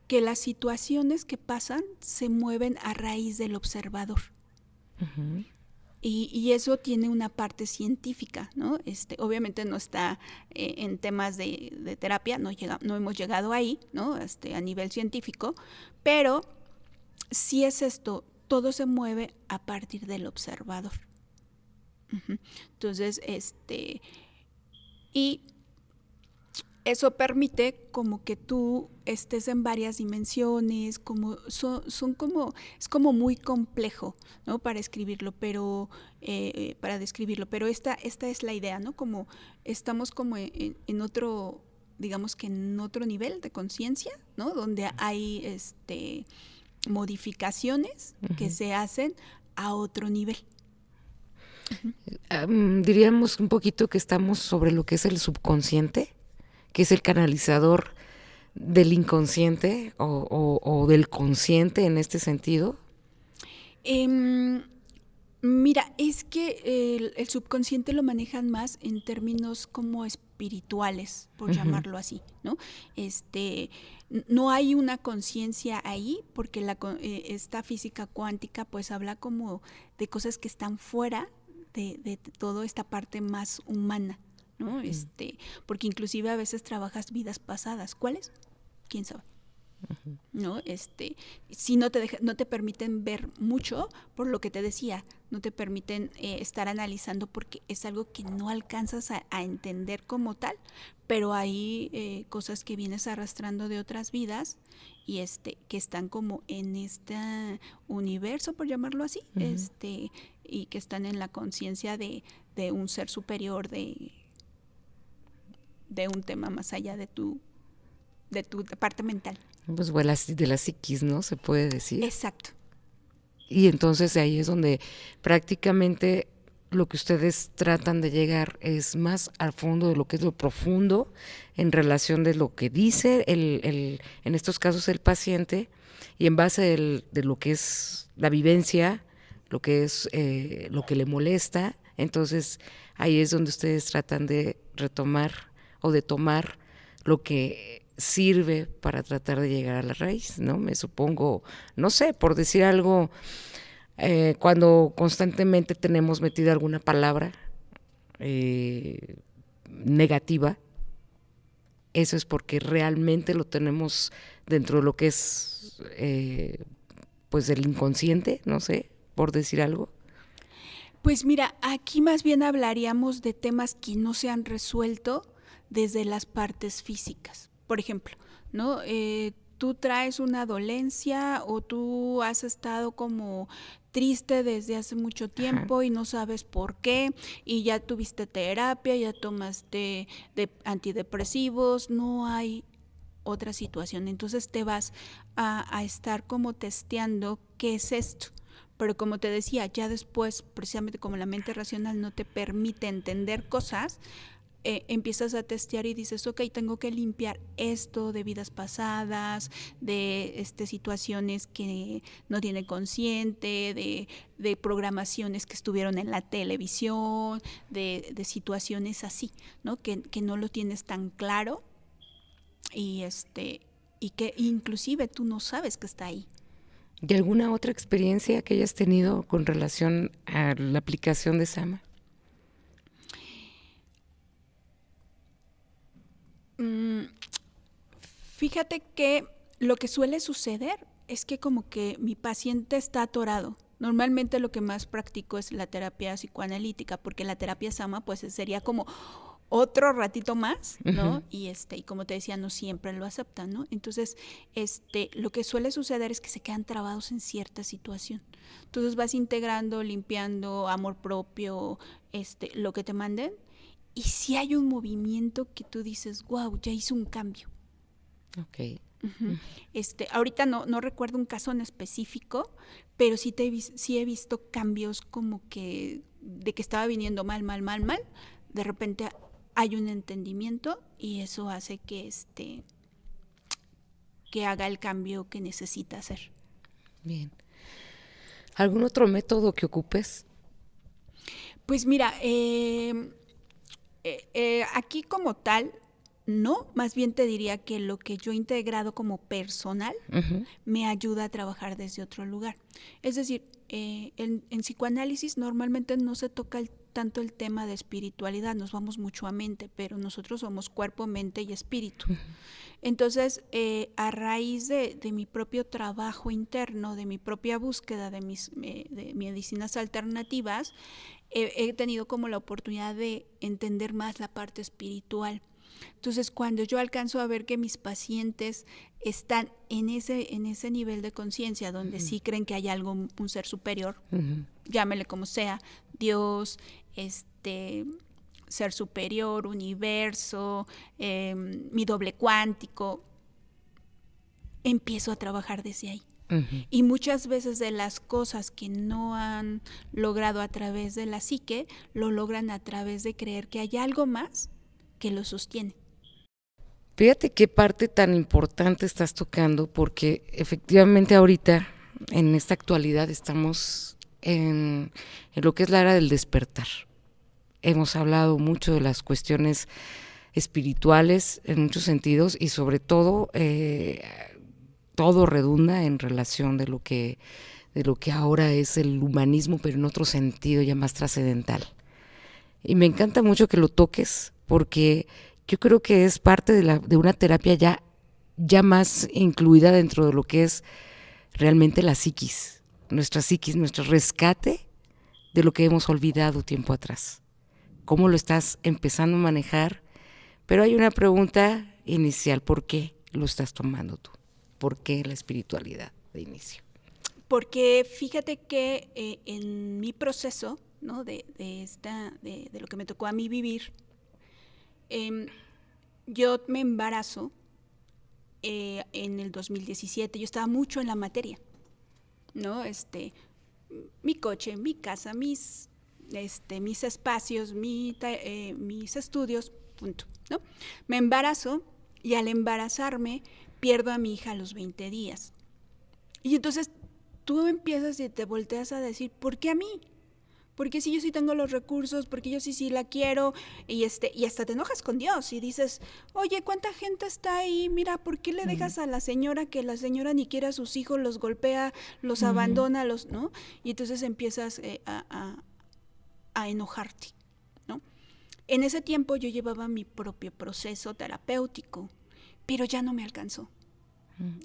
S1: que las situaciones que pasan se mueven a raíz del observador.
S2: Uh-huh.
S1: Y eso tiene una parte científica, ¿no? Obviamente no está en temas de terapia, no hemos llegado ahí, ¿no? A nivel científico, pero sí es esto, todo se mueve a partir del observador. Uh-huh. Entonces, y eso permite como que tú estés en varias dimensiones, como son como, es como muy complejo, ¿no? Para escribirlo, pero para describirlo, pero esta es la idea, ¿no? Como estamos como en otro, digamos que en otro nivel de conciencia, ¿no? Donde hay modificaciones que se hacen a otro nivel.
S2: Diríamos un poquito que estamos sobre lo que es el subconsciente, que es el canalizador del inconsciente o del consciente en este sentido.
S1: Mira, es que el subconsciente lo manejan más en términos como espirituales, por llamarlo así, ¿no? No hay una conciencia ahí porque esta física cuántica pues habla como de cosas que están fuera de toda esta parte más humana, ¿no? Porque inclusive a veces trabajas vidas pasadas. ¿Cuáles? ¿Quién sabe? ¿No? Si no te permiten ver mucho, por lo que te decía, no te permiten estar analizando porque es algo que no alcanzas a entender como tal, pero hay cosas que vienes arrastrando de otras vidas y que están como en este universo, por llamarlo así, y que están en la conciencia de un ser superior, de un tema más allá de tu parte mental.
S2: Pues de la psiquis, ¿no? Se puede decir.
S1: Exacto.
S2: Y entonces ahí es donde prácticamente lo que ustedes tratan de llegar es más al fondo de lo que es lo profundo en relación de lo que dice en estos casos el paciente, y en base de lo que es la vivencia, lo que es lo que le molesta. Entonces ahí es donde ustedes tratan de retomar o de tomar lo que sirve para tratar de llegar a la raíz, ¿no? Me supongo, no sé, por decir algo, cuando constantemente tenemos metida alguna palabra negativa, eso es porque realmente lo tenemos dentro de lo que es pues el inconsciente, no sé, por decir algo.
S1: Pues mira, aquí más bien hablaríamos de temas que no se han resuelto desde las partes físicas. Por ejemplo, ¿no? Tú traes una dolencia o tú has estado como triste desde hace mucho tiempo. Ajá. Y no sabes por qué, y ya tuviste terapia, ya tomaste antidepresivos, no hay otra situación. Entonces te vas a estar como testeando qué es esto. Pero como te decía, ya después, precisamente como la mente racional no te permite entender cosas, empiezas a testear y dices, ok, tengo que limpiar esto de vidas pasadas, de situaciones que no tiene consciente, de programaciones que estuvieron en la televisión, de situaciones así, ¿no? Que no lo tienes tan claro y que inclusive tú no sabes que está ahí.
S2: ¿Y alguna otra experiencia que hayas tenido con relación a la aplicación de Sama?
S1: Fíjate que lo que suele suceder es que como que mi paciente está atorado. Normalmente lo que más practico es la terapia psicoanalítica, porque la terapia Sama pues sería como otro ratito más, ¿no?
S2: Ujú.
S1: Y como te decía, no siempre lo aceptan, ¿no? Entonces, lo que suele suceder es que se quedan trabados en cierta situación. Entonces vas integrando, limpiando, amor propio, lo que te manden. Y si hay un movimiento que tú dices, wow, ya hice un cambio.
S2: Ok.
S1: Uh-huh. Ahorita no recuerdo un caso en específico, pero sí he visto cambios como que de que estaba viniendo mal, de repente hay un entendimiento y eso hace que haga el cambio que necesita hacer.
S2: Bien. ¿Algún otro método que ocupes?
S1: Pues mira, aquí como tal, no, más bien te diría que lo que yo he integrado como personal
S2: Uh-huh.
S1: me ayuda a trabajar desde otro lugar. Es decir, en psicoanálisis normalmente no se toca tanto el tema de espiritualidad, nos vamos mucho a mente, pero nosotros somos cuerpo, mente y espíritu.
S2: Uh-huh.
S1: Entonces, a raíz de mi propio trabajo interno, de mi propia búsqueda de medicinas alternativas, he tenido como la oportunidad de entender más la parte espiritual. Entonces, cuando yo alcanzo a ver que mis pacientes están en ese nivel de conciencia donde
S2: Uh-huh.
S1: sí creen que hay algo, un ser superior,
S2: Uh-huh.
S1: llámele como sea, Dios, ser superior, universo, mi doble cuántico, empiezo a trabajar desde ahí.
S2: Uh-huh.
S1: Y muchas veces de las cosas que no han logrado a través de la psique, lo logran a través de creer que hay algo más que lo sostiene.
S2: Fíjate qué parte tan importante estás tocando, porque efectivamente ahorita, en esta actualidad, estamos en lo que es la era del despertar. Hemos hablado mucho de las cuestiones espirituales en muchos sentidos y sobre todo todo redunda en relación de lo que ahora es el humanismo, pero en otro sentido ya más trascendental. Y me encanta mucho que lo toques porque yo creo que es parte de una terapia ya más incluida dentro de lo que es realmente la psiquis, nuestro rescate de lo que hemos olvidado tiempo atrás. ¿Cómo lo estás empezando a manejar? Pero hay una pregunta inicial, ¿por qué lo estás tomando tú? ¿Por qué la espiritualidad de inicio?
S1: Porque fíjate que en mi proceso, ¿no? de lo que me tocó a mí vivir, yo me embarazo en el 2017. Yo estaba mucho en la materia, ¿no? Mi coche, mi casa, mis espacios, mis estudios, punto, ¿no? Me embarazo y al embarazarme pierdo a mi hija a los 20 días. Y entonces tú empiezas y te volteas a decir, ¿por qué a mí? Porque si yo sí tengo los recursos, porque yo sí la quiero, y hasta te enojas con Dios y dices, oye, ¿cuánta gente está ahí? Mira, ¿por qué le dejas a la señora que la señora ni quiere a sus hijos, los golpea, los abandona, ¿no? Y entonces empiezas a enojarte, ¿no? En ese tiempo yo llevaba mi propio proceso terapéutico, pero ya no me alcanzó.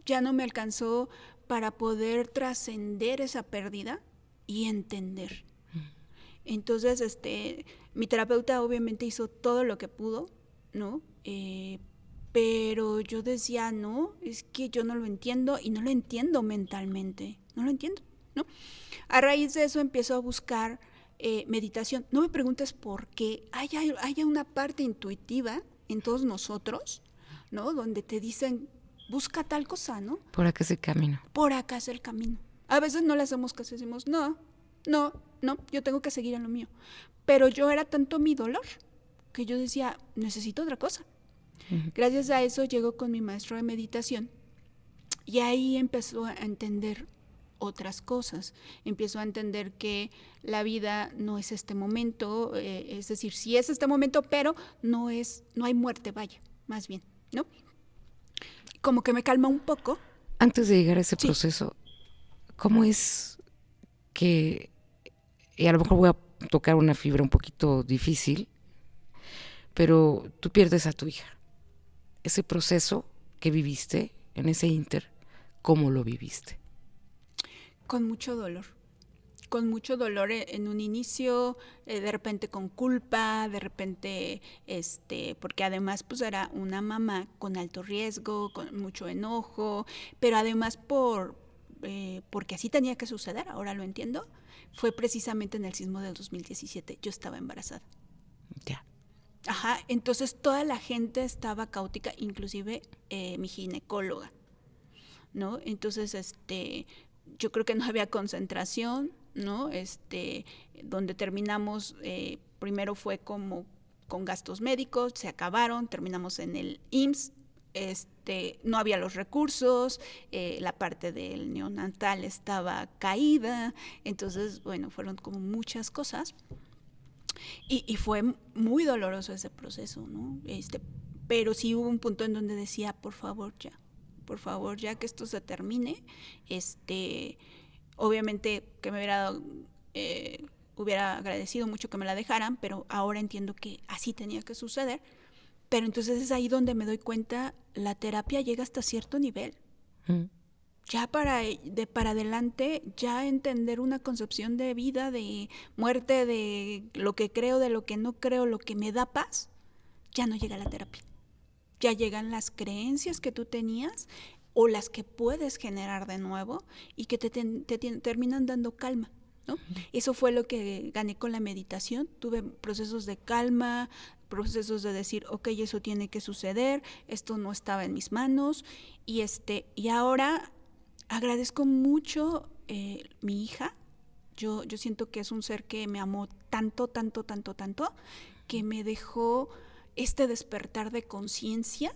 S1: Ya no me alcanzó para poder trascender esa pérdida y entender. Entonces, mi terapeuta obviamente hizo todo lo que pudo, ¿no? Pero yo decía, no, es que yo no lo entiendo y no lo entiendo mentalmente, no lo entiendo, ¿no? A raíz de eso empiezo a buscar meditación. No me preguntes por qué. Hay una parte intuitiva en todos nosotros, ¿no? Donde te dicen, busca tal cosa, ¿no?
S2: Por acá es el camino.
S1: Por acá es el camino. A veces no le hacemos caso y decimos, no, yo tengo que seguir en lo mío. Pero yo era tanto mi dolor que yo decía, necesito otra cosa. Uh-huh. Gracias a eso llego con mi maestro de meditación y ahí empezó a entender otras cosas. Empiezo a entender que la vida no es este momento, es decir, sí es este momento, pero no hay muerte, vaya, más bien, ¿no? Como que me calma un poco.
S2: Antes de llegar a ese proceso, ¿cómo es que, y a lo mejor voy a tocar una fibra un poquito difícil, pero tú pierdes a tu hija? Ese proceso que viviste en ese ínter, ¿cómo lo viviste?
S1: Con mucho dolor. con mucho dolor en un inicio, de repente con culpa, de repente, porque además pues era una mamá con alto riesgo, con mucho enojo, pero además porque así tenía que suceder, ahora lo entiendo, fue precisamente en el sismo del 2017, yo estaba embarazada.
S2: Ya.
S1: Ajá, entonces toda la gente estaba caótica, inclusive mi ginecóloga, ¿no? Entonces, yo creo que no había concentración, ¿no? Donde terminamos, primero fue como con gastos médicos, se acabaron, terminamos en el IMSS, no había los recursos, la parte del neonatal estaba caída, entonces, bueno, fueron como muchas cosas. Y fue muy doloroso ese proceso, ¿no? Pero sí hubo un punto en donde decía, por favor, ya que esto se termine. Obviamente que me hubiera agradecido mucho que me la dejaran, pero ahora entiendo que así tenía que suceder. Pero entonces es ahí donde me doy cuenta, la terapia llega hasta cierto nivel. Ya para adelante, ya entender una concepción de vida, de muerte, de lo que creo, de lo que no creo, lo que me da paz, ya no llega la terapia. Ya llegan las creencias que tú tenías o las que puedes generar de nuevo y que te terminan dando calma, ¿no? Eso fue lo que gané con la meditación. Tuve procesos de calma, procesos de decir, ok, eso tiene que suceder, esto no estaba en mis manos, y ahora agradezco mucho mi hija. Yo siento que es un ser que me amó tanto, tanto, tanto, tanto, que me dejó despertar de conciencia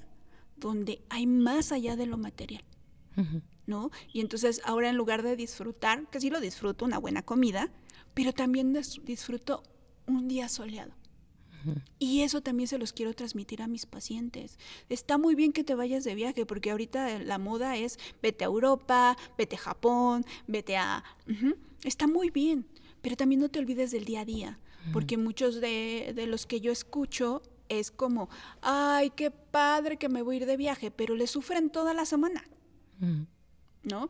S1: donde hay más allá de lo material, ¿no? Y entonces ahora en lugar de disfrutar, que sí lo disfruto, una buena comida, pero también disfruto un día soleado. Y eso también se los quiero transmitir a mis pacientes. Está muy bien que te vayas de viaje, porque ahorita la moda es vete a Europa, vete a Japón, vete a... Está muy bien, pero también no te olvides del día a día, porque muchos de los que yo escucho es como, ay, qué padre que me voy a ir de viaje, pero le sufren toda la semana, ¿no?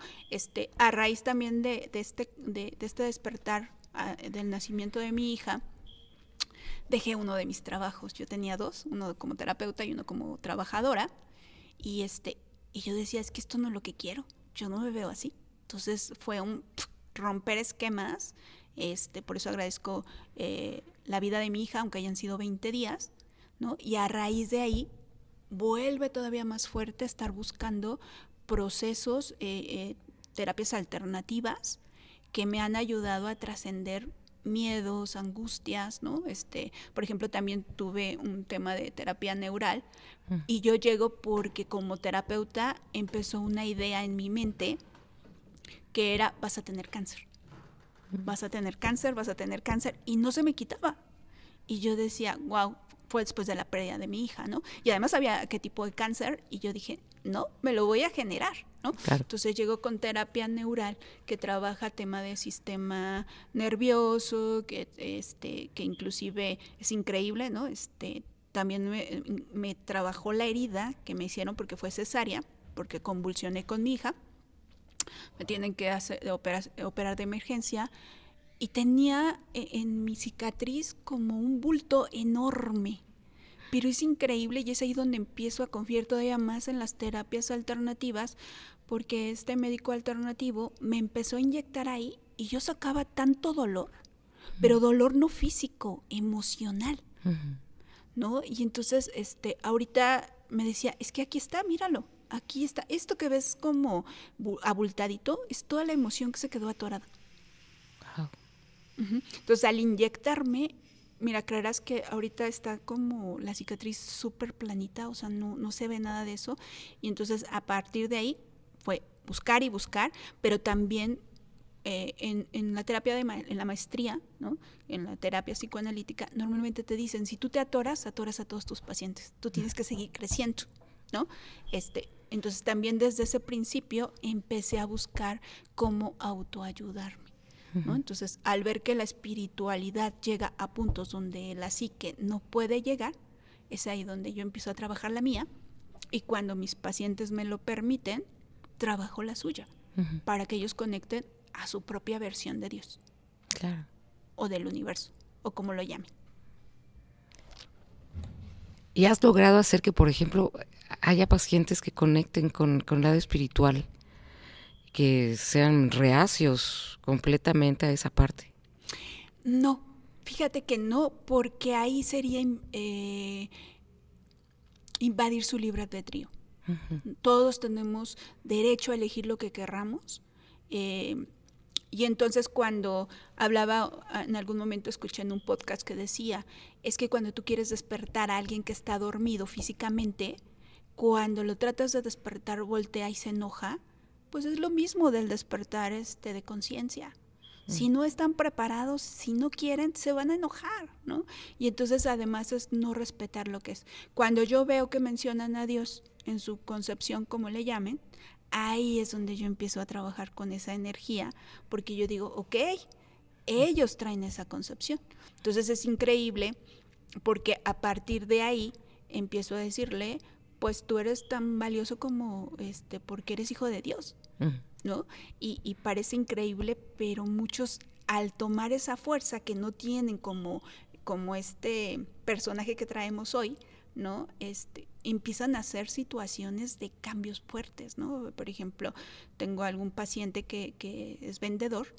S1: A raíz también de este despertar del nacimiento de mi hija, dejé uno de mis trabajos. Yo tenía dos, uno como terapeuta y uno como trabajadora. Y, y yo decía, es que esto no es lo que quiero. Yo no me veo así. Entonces fue un romper esquemas. Por eso agradezco la vida de mi hija, aunque hayan sido 20 días, ¿no? Y a raíz de ahí vuelve todavía más fuerte estar buscando procesos, terapias alternativas que me han ayudado a trascender miedos, angustias, ¿no? Por ejemplo, también tuve un tema de terapia neural y yo llego porque como terapeuta empezó una idea en mi mente que era, vas a tener cáncer, vas a tener cáncer, vas a tener cáncer, y no se me quitaba. Y yo decía, wow, fue después de la pérdida de mi hija, ¿no? Y además sabía qué tipo de cáncer, y yo dije, no, me lo voy a generar, ¿no?
S2: Claro.
S1: Entonces llego con terapia neural que trabaja tema de sistema nervioso, que inclusive es increíble, ¿no? También me trabajó la herida que me hicieron porque fue cesárea, porque convulsioné con mi hija, me tienen que operar de emergencia, y tenía en mi cicatriz como un bulto enorme. Pero es increíble y es ahí donde empiezo a confiar todavía más en las terapias alternativas, porque este médico alternativo me empezó a inyectar ahí y yo sacaba tanto dolor, pero dolor no físico, emocional, ¿no? Y entonces ahorita me decía, es que aquí está, míralo, aquí está, esto que ves como abultadito es toda la emoción que se quedó atorada.
S2: Wow.
S1: Entonces al inyectarme, mira, creerás que ahorita está como la cicatriz súper planita, o sea, no se ve nada de eso. Y entonces a partir de ahí fue buscar y buscar, pero también en la terapia, en la maestría, ¿no? En la terapia psicoanalítica, normalmente te dicen, si tú te atoras a todos tus pacientes. Tú tienes que seguir creciendo, ¿no? Entonces también desde ese principio empecé a buscar cómo autoayudarme, ¿no? Entonces, al ver que la espiritualidad llega a puntos donde la psique no puede llegar, es ahí donde yo empiezo a trabajar la mía, y cuando mis pacientes me lo permiten, trabajo la suya, para que ellos conecten a su propia versión de Dios.
S2: Claro.
S1: o del universo, o como lo llamen.
S2: ¿Y has logrado hacer que, por ejemplo, haya pacientes que conecten con el lado espiritual, que sean reacios completamente a esa parte?
S1: No, fíjate que no, porque ahí sería invadir su libre albedrío. Todos tenemos derecho a elegir lo que querramos. Y entonces cuando hablaba, en algún momento escuché en un podcast que decía, es que cuando tú quieres despertar a alguien que está dormido físicamente, cuando lo tratas de despertar voltea y se enoja, pues es lo mismo del despertar de conciencia. Si no están preparados, si no quieren, se van a enojar, ¿no? Y entonces además es no respetar lo que es. Cuando yo veo que mencionan a Dios en su concepción, como le llamen, ahí es donde yo empiezo a trabajar con esa energía, porque yo digo, ok, ellos traen esa concepción. Entonces es increíble porque a partir de ahí empiezo a decirle, pues tú eres tan valioso como porque eres hijo de Dios, ¿no? Y parece increíble, pero muchos al tomar esa fuerza que no tienen como este personaje que traemos hoy, ¿no? Empiezan a hacer situaciones de cambios fuertes, ¿no? Por ejemplo, tengo algún paciente que es vendedor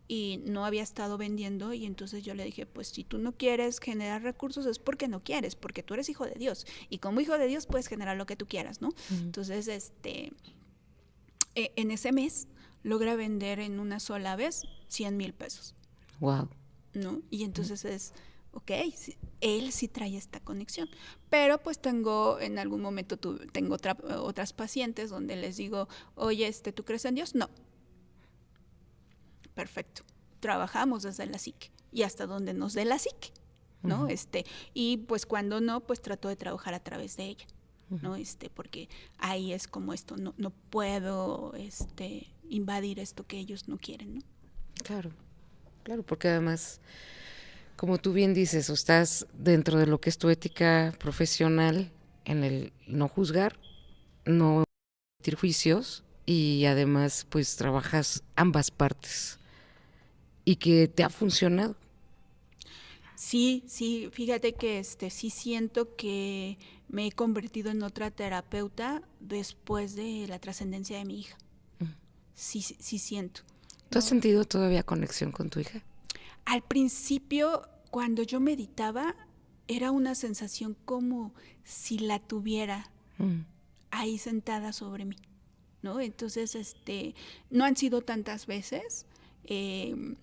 S1: y no había estado vendiendo y entonces yo le dije, pues si tú no quieres generar recursos es porque no quieres, porque tú eres hijo de Dios y como hijo de Dios puedes generar lo que tú quieras, ¿no? Entonces, en ese mes logra vender en una sola vez 100,000 pesos.
S2: Wow.
S1: ¿No? Y entonces es, ok, sí, él sí trae esta conexión. Pero pues tengo, en algún momento tengo otras pacientes donde les digo, oye, ¿tú crees en Dios? No. Perfecto. Trabajamos desde la psique y hasta donde nos dé la psique, ¿no? Y pues cuando no, pues trato de trabajar a través de ella, ¿no? Porque ahí es como esto, no puedo invadir esto que ellos no quieren, ¿no?
S2: Claro, claro, porque además, como tú bien dices, o estás dentro de lo que es tu ética profesional en el no juzgar, no emitir juicios y además pues trabajas ambas partes y que te ha funcionado.
S1: Sí, fíjate que sí siento que me he convertido en otra terapeuta después de la trascendencia de mi hija. Sí siento.
S2: ¿Tú has
S1: ¿No?
S2: sentido todavía conexión con tu hija?
S1: Al principio, cuando yo meditaba, era una sensación como si la tuviera ahí sentada sobre mí, ¿no? Entonces, no han sido tantas veces. Eh,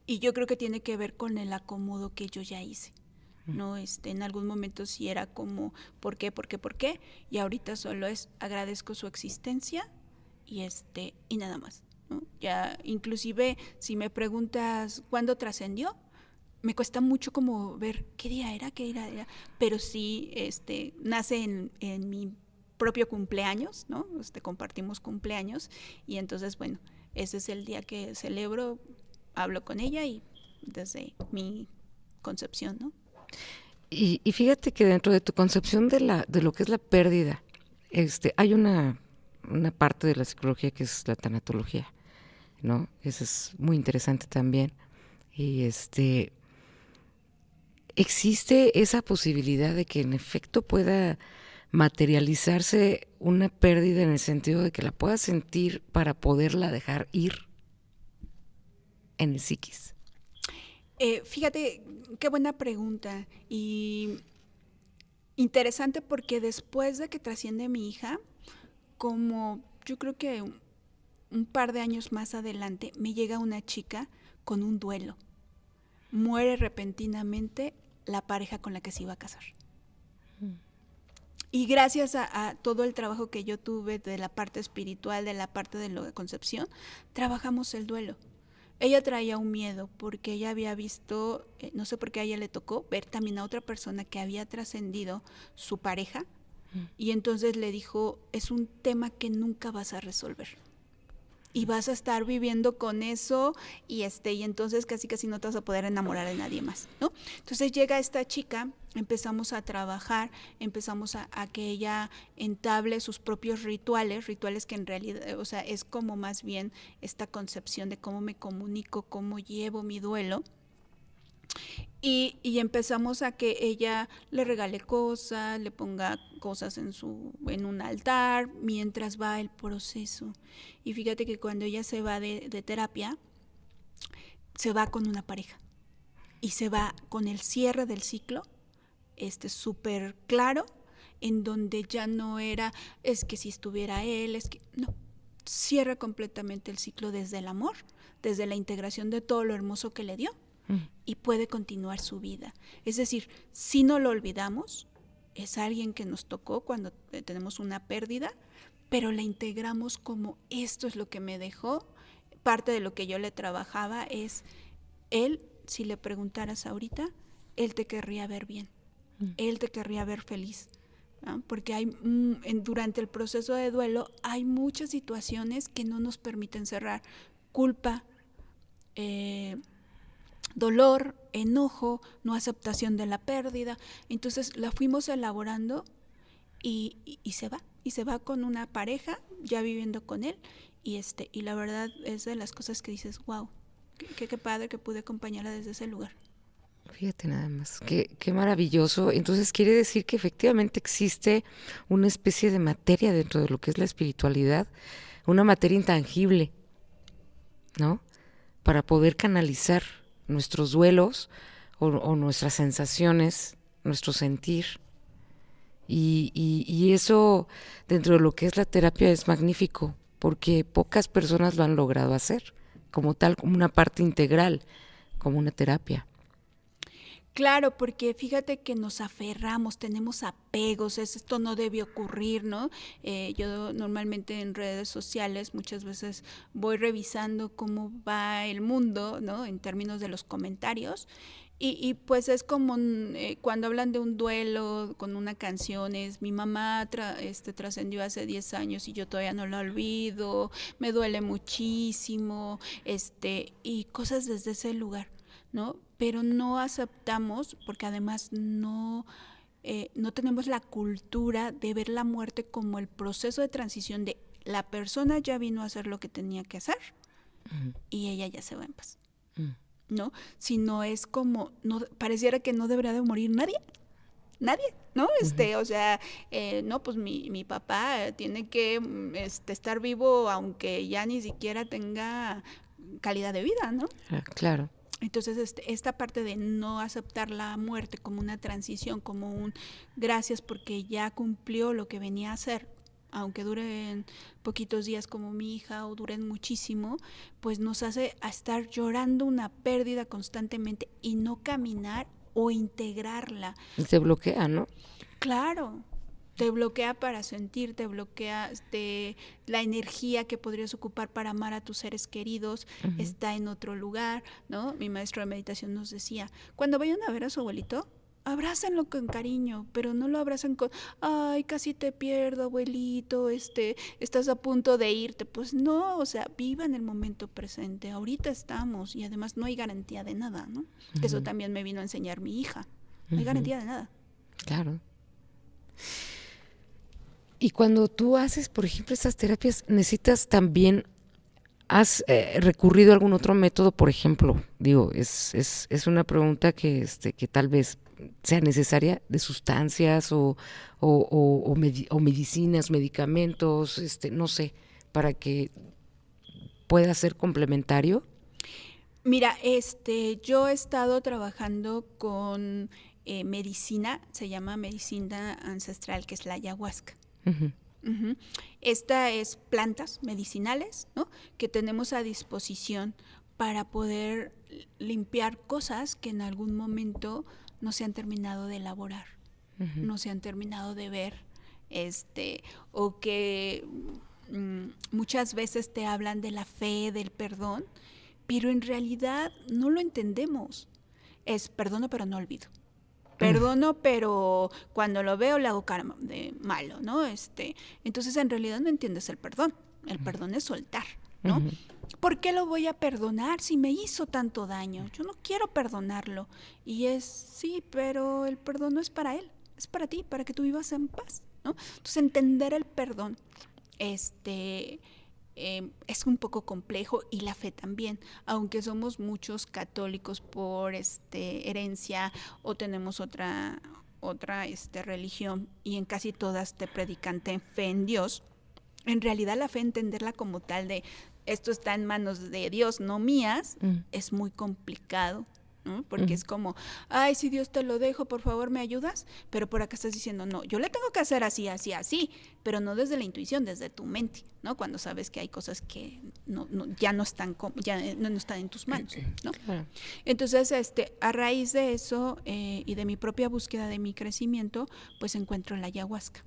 S1: y yo creo que tiene que ver con el acomodo que yo ya hice, ¿no? En algún momento sí era como, ¿por qué? Y ahorita solo es, agradezco su existencia y nada más, ¿no? Ya, inclusive, si me preguntas cuándo trascendió, me cuesta mucho como ver qué día era, pero sí, nace en mi propio cumpleaños, ¿no? Compartimos cumpleaños y entonces, bueno, ese es el día que celebro, hablo con ella y desde mi concepción, ¿no?
S2: Y fíjate que dentro de tu concepción de lo que es la pérdida, hay una parte de la psicología que es la tanatología, ¿no? Eso es muy interesante también. Y existe esa posibilidad de que en efecto pueda materializarse una pérdida en el sentido de que la puedas sentir para poderla dejar ir en el psiquis.
S1: Fíjate, qué buena pregunta y interesante porque después de que trasciende mi hija, como yo creo que un par de años más adelante, me llega una chica con un duelo. Muere repentinamente la pareja con la que se iba a casar. Y gracias a todo el trabajo que yo tuve de la parte espiritual, de la parte de la concepción, trabajamos el duelo. Ella traía un miedo porque ella había visto, no sé por qué a ella le tocó ver también a otra persona que había trascendido su pareja y entonces le dijo, es un tema que nunca vas a resolver. y vas a estar viviendo con eso y entonces casi no te vas a poder enamorar de nadie más, ¿no? Entonces llega esta chica, empezamos a trabajar, empezamos a que ella entable sus propios rituales que en realidad, o sea, es como más bien esta concepción de cómo me comunico, cómo llevo mi duelo. Y empezamos a que ella le regale cosas, le ponga cosas en un altar, mientras va el proceso. Y fíjate que cuando ella se va de terapia, se va con una pareja. Y se va con el cierre del ciclo, súper claro, en donde ya no era, es que si estuviera él, es que no. Cierra completamente el ciclo desde el amor, desde la integración de todo lo hermoso que le dio. Y puede continuar su vida. Es decir, si no lo olvidamos, es alguien que nos tocó cuando tenemos una pérdida, pero la integramos como esto es lo que me dejó. Parte de lo que yo le trabajaba es, él, si le preguntaras ahorita, él te querría ver bien, él te querría ver feliz. ¿No? Porque durante el proceso de duelo hay muchas situaciones que no nos permiten cerrar. Culpa, dolor, enojo, no aceptación de la pérdida. Entonces la fuimos elaborando y se va con una pareja, ya viviendo con él, y la verdad es de las cosas que dices, wow, qué padre que pude acompañarla desde ese lugar.
S2: Fíjate nada más, qué maravilloso. Entonces quiere decir que efectivamente existe una especie de materia dentro de lo que es la espiritualidad, una materia intangible, ¿no? Para poder canalizar nuestros duelos o nuestras sensaciones, nuestro sentir. Y eso dentro de lo que es la terapia es magnífico, porque pocas personas lo han logrado hacer, como tal, como una parte integral, como una terapia.
S1: Claro, porque fíjate que nos aferramos, tenemos apegos, esto no debe ocurrir, ¿no? Yo normalmente en redes sociales muchas veces voy revisando cómo va el mundo, ¿no? En términos de los comentarios. Y pues es como cuando hablan de un duelo con una canción, es mi mamá trascendió hace 10 años y yo todavía no la olvido, me duele muchísimo, y cosas desde ese lugar, ¿no? Pero no aceptamos, porque además no tenemos la cultura de ver la muerte como el proceso de transición de la persona ya vino a hacer lo que tenía que hacer y ella ya se va en paz, ¿no? Sino es como, no, pareciera que no debería de morir nadie, ¿no? O sea, no, pues mi papá tiene que estar vivo aunque ya ni siquiera tenga calidad de vida, ¿no?
S2: Claro.
S1: Entonces, esta parte de no aceptar la muerte como una transición, como un gracias porque ya cumplió lo que venía a hacer, aunque duren poquitos días como mi hija o duren muchísimo, pues nos hace a estar llorando una pérdida constantemente y no caminar o integrarla.
S2: Y te bloquea, ¿no?
S1: Claro. Te bloquea para sentir, te bloquea la energía que podrías ocupar para amar a tus seres queridos, está en otro lugar, ¿no? Mi maestro de meditación nos decía, cuando vayan a ver a su abuelito, abrácenlo con cariño, pero no lo abrazan con, ay, casi te pierdo, abuelito, estás a punto de irte. Pues no, o sea, viva en el momento presente, ahorita estamos, y además no hay garantía de nada, ¿no? Que eso también me vino a enseñar mi hija, no hay garantía de nada.
S2: Claro. Y cuando tú haces, por ejemplo, esas terapias, necesitas también, ¿has recurrido a algún otro método? Por ejemplo, digo, es una pregunta que tal vez sea necesaria, de sustancias o medicinas, medicamentos, no sé, para que pueda ser complementario.
S1: Mira, yo he estado trabajando con medicina, se llama medicina ancestral, que es la ayahuasca. Esta es plantas medicinales, ¿no? Que tenemos a disposición para poder limpiar cosas que en algún momento no se han terminado de elaborar, no se han terminado de ver, o que muchas veces te hablan de la fe, del perdón, pero en realidad no lo entendemos. Es perdono pero no olvido. Perdono, pero cuando lo veo le hago cara de malo, ¿no? Entonces en realidad no entiendes el perdón. El perdón es soltar. ¿no?
S2: Ujú.
S1: ¿Por qué lo voy a perdonar si me hizo tanto daño? Yo no quiero perdonarlo. Y sí, pero el perdón no es para él, es para ti, para que tú vivas en paz, ¿no? Entonces, entender el perdón, es un poco complejo, y la fe también, aunque somos muchos católicos por herencia, o tenemos otra religión, y en casi todas te predican ten fe en Dios. En realidad la fe, entenderla como tal de esto está en manos de Dios, no mías,
S2: Mm.
S1: es muy complicado, ¿no? Porque
S2: Ujú.
S1: es como, ay, si Dios te lo dejo, por favor, ¿me ayudas? Pero por acá estás diciendo, no, yo le tengo que hacer así, así, así, pero no desde la intuición, desde tu mente, ¿no? Cuando sabes que hay cosas que ya no están, ya no están en tus manos, ¿no?
S2: Claro.
S1: Entonces, a raíz de eso, y de mi propia búsqueda de mi crecimiento, pues encuentro la ayahuasca.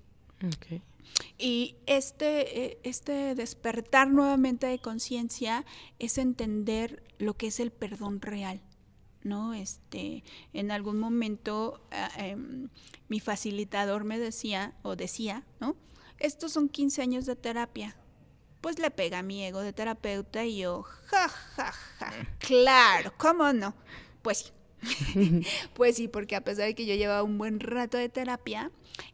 S2: Okay.
S1: Y este despertar nuevamente de conciencia es entender lo que es el perdón real, ¿no? En algún momento mi facilitador me decía, ¿no? Estos son 15 años de terapia. Pues le pega a mi ego de terapeuta y yo, ja, ja, ja, claro, ¿cómo no? Pues sí. Pues sí, porque a pesar de que yo llevaba un buen rato de terapia,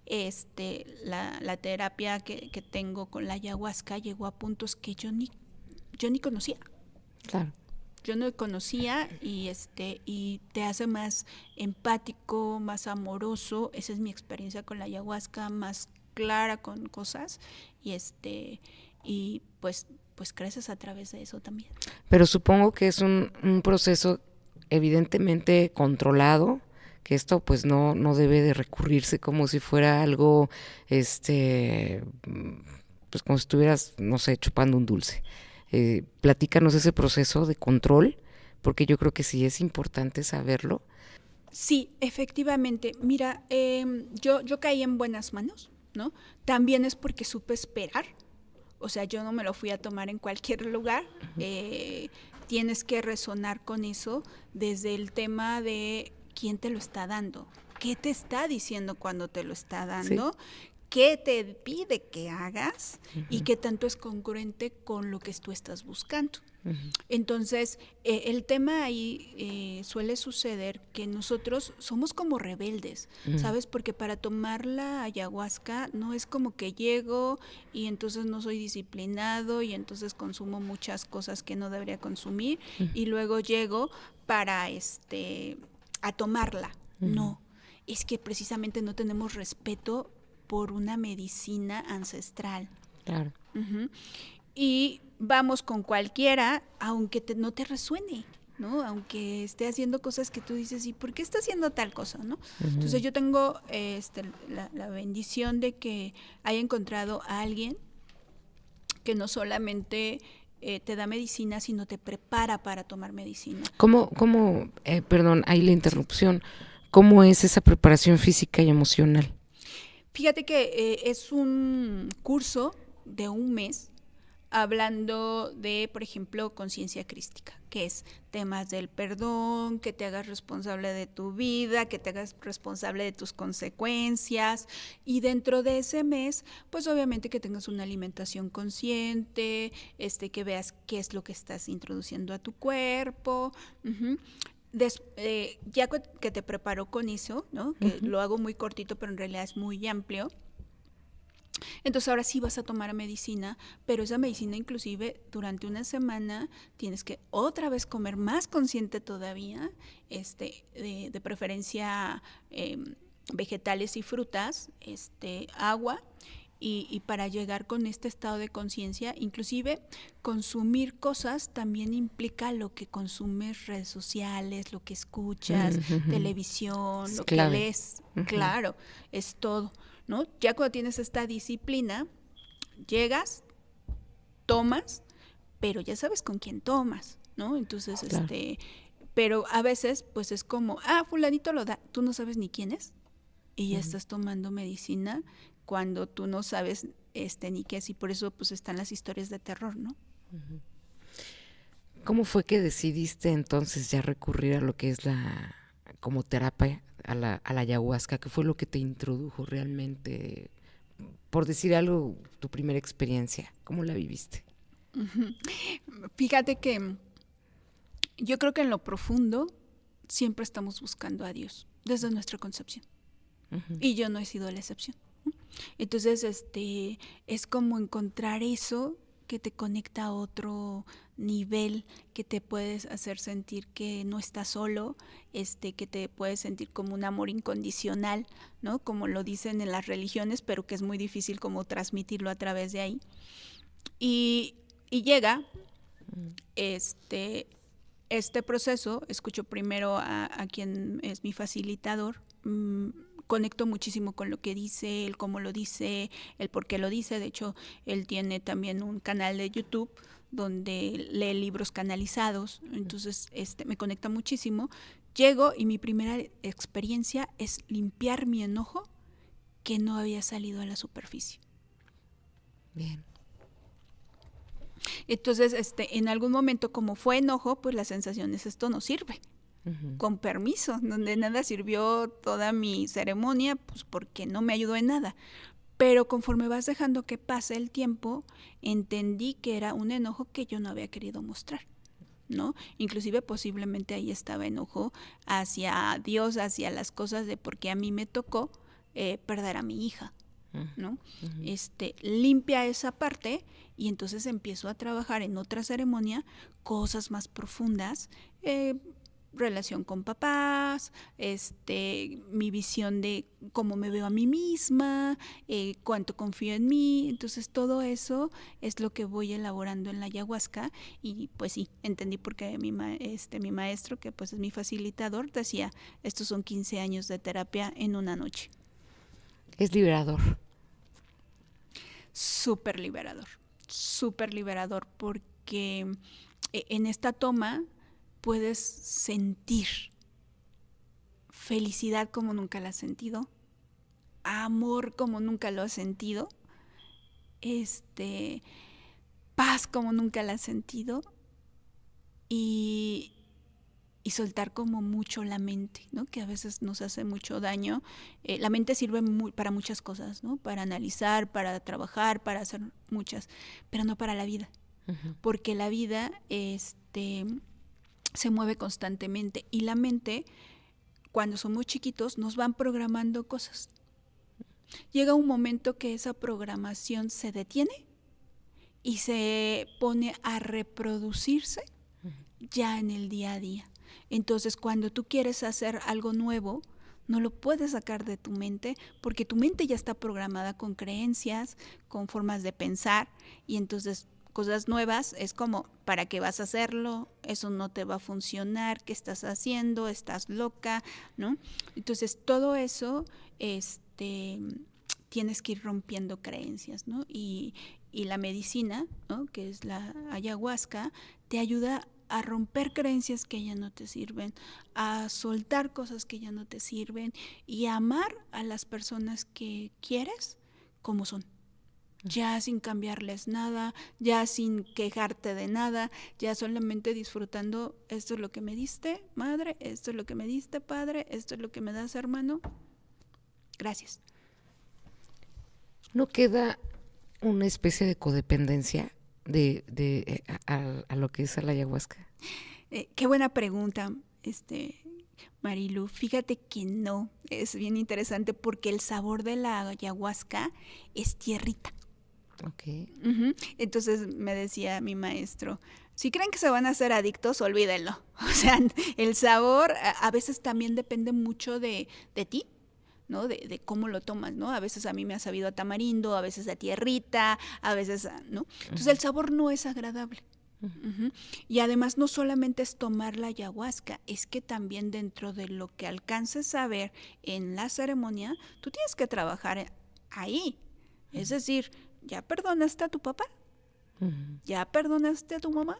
S1: la terapia que tengo con la ayahuasca llegó a puntos que yo ni conocía.
S2: Claro.
S1: Yo no conocía, y te hace más empático, más amoroso. Esa es mi experiencia con la ayahuasca, más clara con cosas, y pues creces a través de eso también.
S2: Pero supongo que es un proceso evidentemente controlado, que esto pues no debe de recurrirse como si fuera algo, pues como si estuvieras, no sé, chupando un dulce. Platícanos ese proceso de control, porque yo creo que sí es importante saberlo.
S1: Sí, efectivamente. Mira, yo caí en buenas manos, ¿no? También es porque supe esperar. O sea, yo no me lo fui a tomar en cualquier lugar. Tienes que resonar con eso desde el tema de quién te lo está dando, qué te está diciendo cuando te lo está
S2: Sí.
S1: dando, qué te pide que hagas, y
S2: Ujú.
S1: qué tanto es congruente con lo que tú estás buscando.
S2: Ujú.
S1: Entonces, el tema ahí suele suceder que nosotros somos como rebeldes,
S2: Ujú.
S1: ¿sabes? Porque para tomar la ayahuasca no es como que llego y entonces no soy disciplinado y entonces consumo muchas cosas que no debería consumir y luego llego para a tomarla.
S2: Ujú.
S1: No, es que precisamente no tenemos respeto por una medicina ancestral.
S2: Claro.
S1: Uh-huh. Y vamos con cualquiera, aunque no te resuene, ¿no? Aunque esté haciendo cosas que tú dices, ¿y por qué está haciendo tal cosa, no? Entonces
S2: Ujú.
S1: yo tengo la bendición de que haya encontrado a alguien que no solamente te da medicina, sino te prepara para tomar medicina.
S2: Perdón, ahí la
S1: Sí.
S2: interrupción, ¿cómo es esa preparación física y emocional?
S1: Fíjate que es un curso de un mes hablando de, por ejemplo, conciencia crística, que es temas del perdón, que te hagas responsable de tu vida, que te hagas responsable de tus consecuencias, y dentro de ese mes, pues obviamente que tengas una alimentación consciente, que veas qué es lo que estás introduciendo a tu cuerpo. Uh-huh. Ya que te preparo con eso, ¿no? Que
S2: Ujú.
S1: lo hago muy cortito, pero en realidad es muy amplio. Entonces ahora sí vas a tomar medicina, pero esa medicina inclusive durante una semana tienes que otra vez comer más consciente todavía, de preferencia vegetales y frutas, agua. Y para llegar con este estado de conciencia, inclusive consumir cosas también implica lo que consumes, redes sociales, lo que escuchas,
S2: Ujú.
S1: televisión,
S2: Es
S1: lo que
S2: clave.
S1: lees,
S2: Ujú.
S1: claro, es todo, ¿no? Ya cuando tienes esta disciplina, llegas, tomas, pero ya sabes con quién tomas, ¿no? Entonces,
S2: Claro.
S1: pero a veces, pues es como, fulanito lo da, tú no sabes ni quién es, y ya
S2: Ujú.
S1: estás tomando medicina cuando tú no sabes ni qué es, y por eso pues están las historias de terror, ¿no?
S2: Ujú. ¿Cómo fue que decidiste entonces ya recurrir a lo que es como terapia, a la ayahuasca? ¿Qué fue lo que te introdujo realmente? Por decir algo, tu primera experiencia, ¿cómo la viviste?
S1: Ujú. Fíjate que yo creo que en lo profundo siempre estamos buscando a Dios desde nuestra concepción.
S2: Ujú.
S1: Y yo no he sido la excepción. Entonces, es como encontrar eso que te conecta a otro nivel, que te puedes hacer sentir que no estás solo, que te puedes sentir como un amor incondicional, ¿no? Como lo dicen en las religiones, pero que es muy difícil como transmitirlo a través de ahí. Y llega este proceso, escucho primero a quien es mi facilitador, conecto muchísimo con lo que dice, el cómo lo dice, el por qué lo dice. De hecho, él tiene también un canal de YouTube donde lee libros canalizados, entonces me conecta muchísimo. Llego y mi primera experiencia es limpiar mi enojo que no había salido a la superficie.
S2: Bien.
S1: Entonces, en algún momento, como fue enojo, pues la sensación es esto no sirve.
S2: Ujú.
S1: Con permiso, donde nada sirvió toda mi ceremonia, pues porque no me ayudó en nada. Pero conforme vas dejando que pase el tiempo, entendí que era un enojo que yo no había querido mostrar, ¿no? Inclusive posiblemente ahí estaba enojo hacia Dios, hacia las cosas de por qué a mí me tocó perder a mi hija, ¿no?
S2: Ujú.
S1: Limpia esa parte y entonces empiezo a trabajar en otra ceremonia cosas más profundas, relación con papás, mi visión de cómo me veo a mí misma, cuánto confío en mí. Entonces todo eso es lo que voy elaborando en la ayahuasca y pues sí, entendí por qué mi maestro, que pues es mi facilitador, decía, estos son 15 años de terapia en una noche.
S2: Es liberador.
S1: Súper liberador porque en esta toma puedes sentir felicidad como nunca la has sentido, amor como nunca lo has sentido, paz como nunca la has sentido y, y soltar como mucho la mente, ¿no? Que a veces nos hace mucho daño. La mente sirve para muchas cosas, ¿no? Para analizar, para trabajar, para hacer muchas, pero no para la vida.
S2: Ujú.
S1: Porque la vida se mueve constantemente y la mente, cuando somos chiquitos, nos van programando cosas. Llega un momento que esa programación se detiene y se pone a reproducirse ya en el día a día. Entonces, cuando tú quieres hacer algo nuevo, no lo puedes sacar de tu mente porque tu mente ya está programada con creencias, con formas de pensar y entonces cosas nuevas es como, ¿para qué vas a hacerlo? Eso no te va a funcionar, ¿qué estás haciendo? ¿Estás loca? ¿No? Entonces, todo eso, tienes que ir rompiendo creencias, ¿no? Y la medicina, ¿no? Que es la ayahuasca, te ayuda a romper creencias que ya no te sirven, a soltar cosas que ya no te sirven y a amar a las personas que quieres como son. Ya sin cambiarles nada, ya sin quejarte de nada, ya solamente disfrutando, esto es lo que me diste, madre, esto es lo que me diste, padre, esto es lo que me das, hermano. Gracias.
S2: ¿No queda una especie de codependencia a lo que es la ayahuasca?
S1: Qué buena pregunta, Marilu. Fíjate que no, es bien interesante porque el sabor de la ayahuasca es tierrita.
S2: Ok.
S1: Uh-huh. Entonces me decía mi maestro, si creen que se van a hacer adictos, olvídenlo. O sea, el sabor a veces también depende mucho de ti, ¿no? De cómo lo tomas, ¿no? A veces a mí me ha sabido a tamarindo, a veces a tierrita, a veces, ¿no? Entonces el sabor no es agradable. Uh-huh. Y además no solamente es tomar la ayahuasca, es que también dentro de lo que alcances a ver en la ceremonia, tú tienes que trabajar ahí. Es decir, ¿ya perdonaste a tu papá? ¿Ya perdonaste a tu mamá?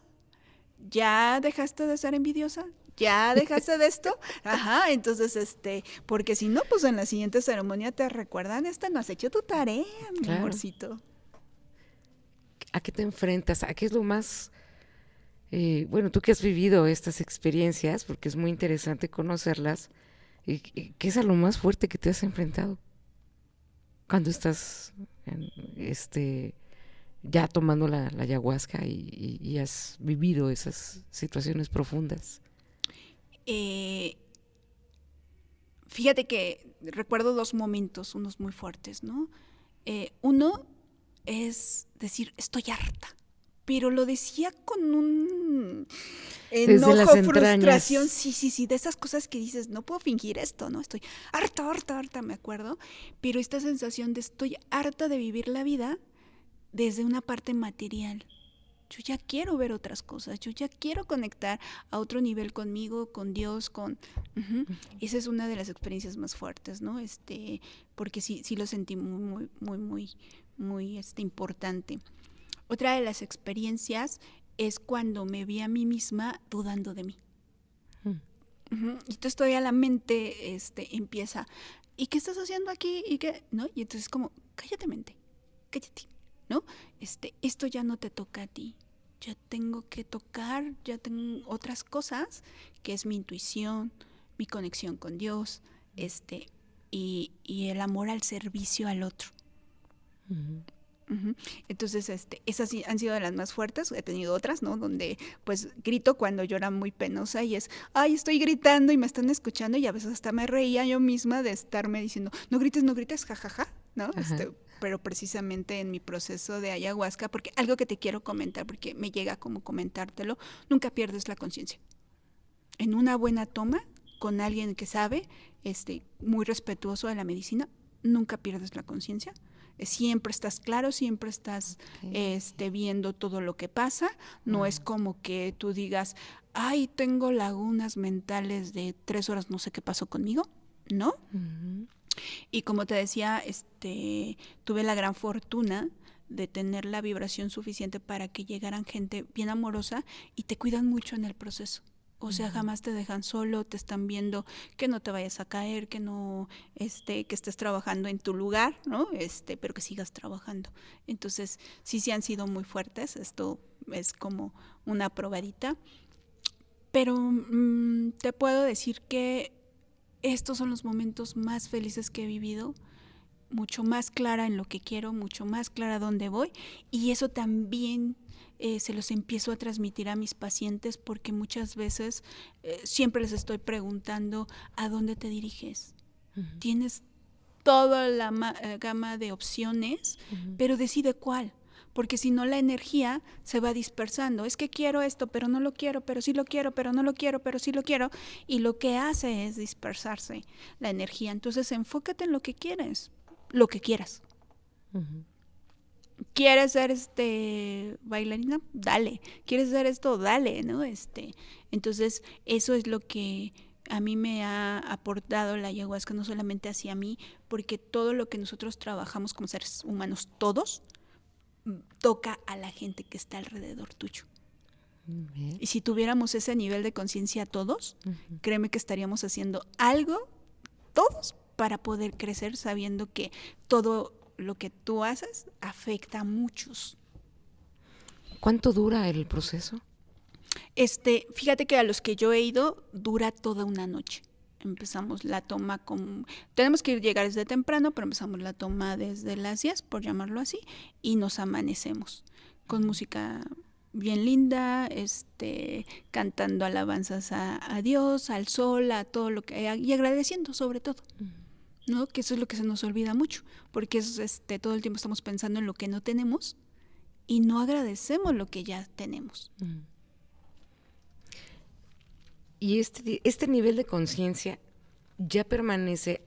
S1: ¿Ya dejaste de ser envidiosa? ¿Ya dejaste de esto? Ajá, entonces, porque si no, pues en la siguiente ceremonia te recuerdan, no has hecho tu tarea, mi
S2: Claro.
S1: amorcito.
S2: ¿A qué te enfrentas? ¿A qué es lo más... bueno, tú que has vivido estas experiencias, porque es muy interesante conocerlas, ¿qué es a lo más fuerte que te has enfrentado cuando estás ya tomando la ayahuasca y has vivido esas situaciones profundas?
S1: Fíjate que recuerdo 2 momentos, unos muy fuertes, ¿no? Uno es decir, estoy harta, pero lo decía con un
S2: Desde las
S1: enojo, frustración,
S2: entrañas.
S1: sí, de esas cosas que dices, no puedo fingir esto, ¿no? Estoy harta, me acuerdo, pero esta sensación de estoy harta de vivir la vida desde una parte material. Yo ya quiero ver otras cosas, yo ya quiero conectar a otro nivel conmigo, con Dios, con... Uh-huh. Esa es una de las experiencias más fuertes, ¿no? Porque sí lo sentí muy importante. Otra de las experiencias es cuando me vi a mí misma dudando de mí. Uh-huh. Y entonces todavía la mente empieza, ¿y qué estás haciendo aquí? ¿Y qué? ¿No? Y entonces como, cállate mente, cállate, ¿no? Esto ya no te toca a ti. Ya tengo que tocar, ya tengo otras cosas, que es mi intuición, mi conexión con Dios, y el amor al servicio al otro. Uh-huh. Uh-huh. Entonces, esas han sido de las más fuertes. He tenido otras, ¿no? Donde, pues, grito cuando yo era muy penosa y es, ay, estoy gritando y me están escuchando, y a veces hasta me reía yo misma de estarme diciendo, no grites, jajaja, ¿no? Pero precisamente en mi proceso de ayahuasca, porque algo que te quiero comentar, porque me llega como comentártelo, nunca pierdes la conciencia. En una buena toma, con alguien que sabe, muy respetuoso de la medicina, nunca pierdes la conciencia. Siempre estás claro, siempre estás viendo todo lo que pasa. No es como que tú digas, ay, tengo lagunas mentales de 3 horas, no sé qué pasó conmigo, ¿no? Uh-huh. Y como te decía, tuve la gran fortuna de tener la vibración suficiente para que llegaran gente bien amorosa y te cuidan mucho en el proceso. O sea, jamás te dejan solo, te están viendo que no te vayas a caer, que no, que estés trabajando en tu lugar, ¿no? Pero que sigas trabajando. Entonces, sí han sido muy fuertes. Esto es como una probadita. Pero te puedo decir que estos son los momentos más felices que he vivido, mucho más clara en lo que quiero, mucho más clara dónde voy, y eso también se los empiezo a transmitir a mis pacientes, porque muchas veces siempre les estoy preguntando a dónde te diriges. Uh-huh. Tienes toda la gama de opciones, uh-huh, pero decide cuál. Porque si no, la energía se va dispersando. Es que quiero esto, pero no lo quiero, pero sí lo quiero, pero no lo quiero, pero sí lo quiero. Y lo que hace es dispersarse la energía. Entonces, enfócate en lo que quieres, lo que quieras. Uh-huh. ¿Quieres ser bailarina? Dale. ¿Quieres hacer esto? Dale, ¿no? Entonces, eso es lo que a mí me ha aportado la ayahuasca, no solamente hacia mí, porque todo lo que nosotros trabajamos como seres humanos, todos, toca a la gente que está alrededor tuyo. Bien. Y si tuviéramos ese nivel de conciencia todos, uh-huh, créeme que estaríamos haciendo algo todos para poder crecer, sabiendo que todo lo que tú haces afecta a muchos.
S2: ¿Cuánto dura el proceso?
S1: Fíjate que a los que yo he ido dura toda una noche. Empezamos la toma tenemos que llegar desde temprano, pero empezamos la toma desde las 10, por llamarlo así, y nos amanecemos con música bien linda, cantando alabanzas a Dios, al sol, a todo lo que, y agradeciendo sobre todo, ¿no? Que eso es lo que se nos olvida mucho, porque todo el tiempo estamos pensando en lo que no tenemos y no agradecemos lo que ya tenemos.
S2: Y este nivel de conciencia ya permanece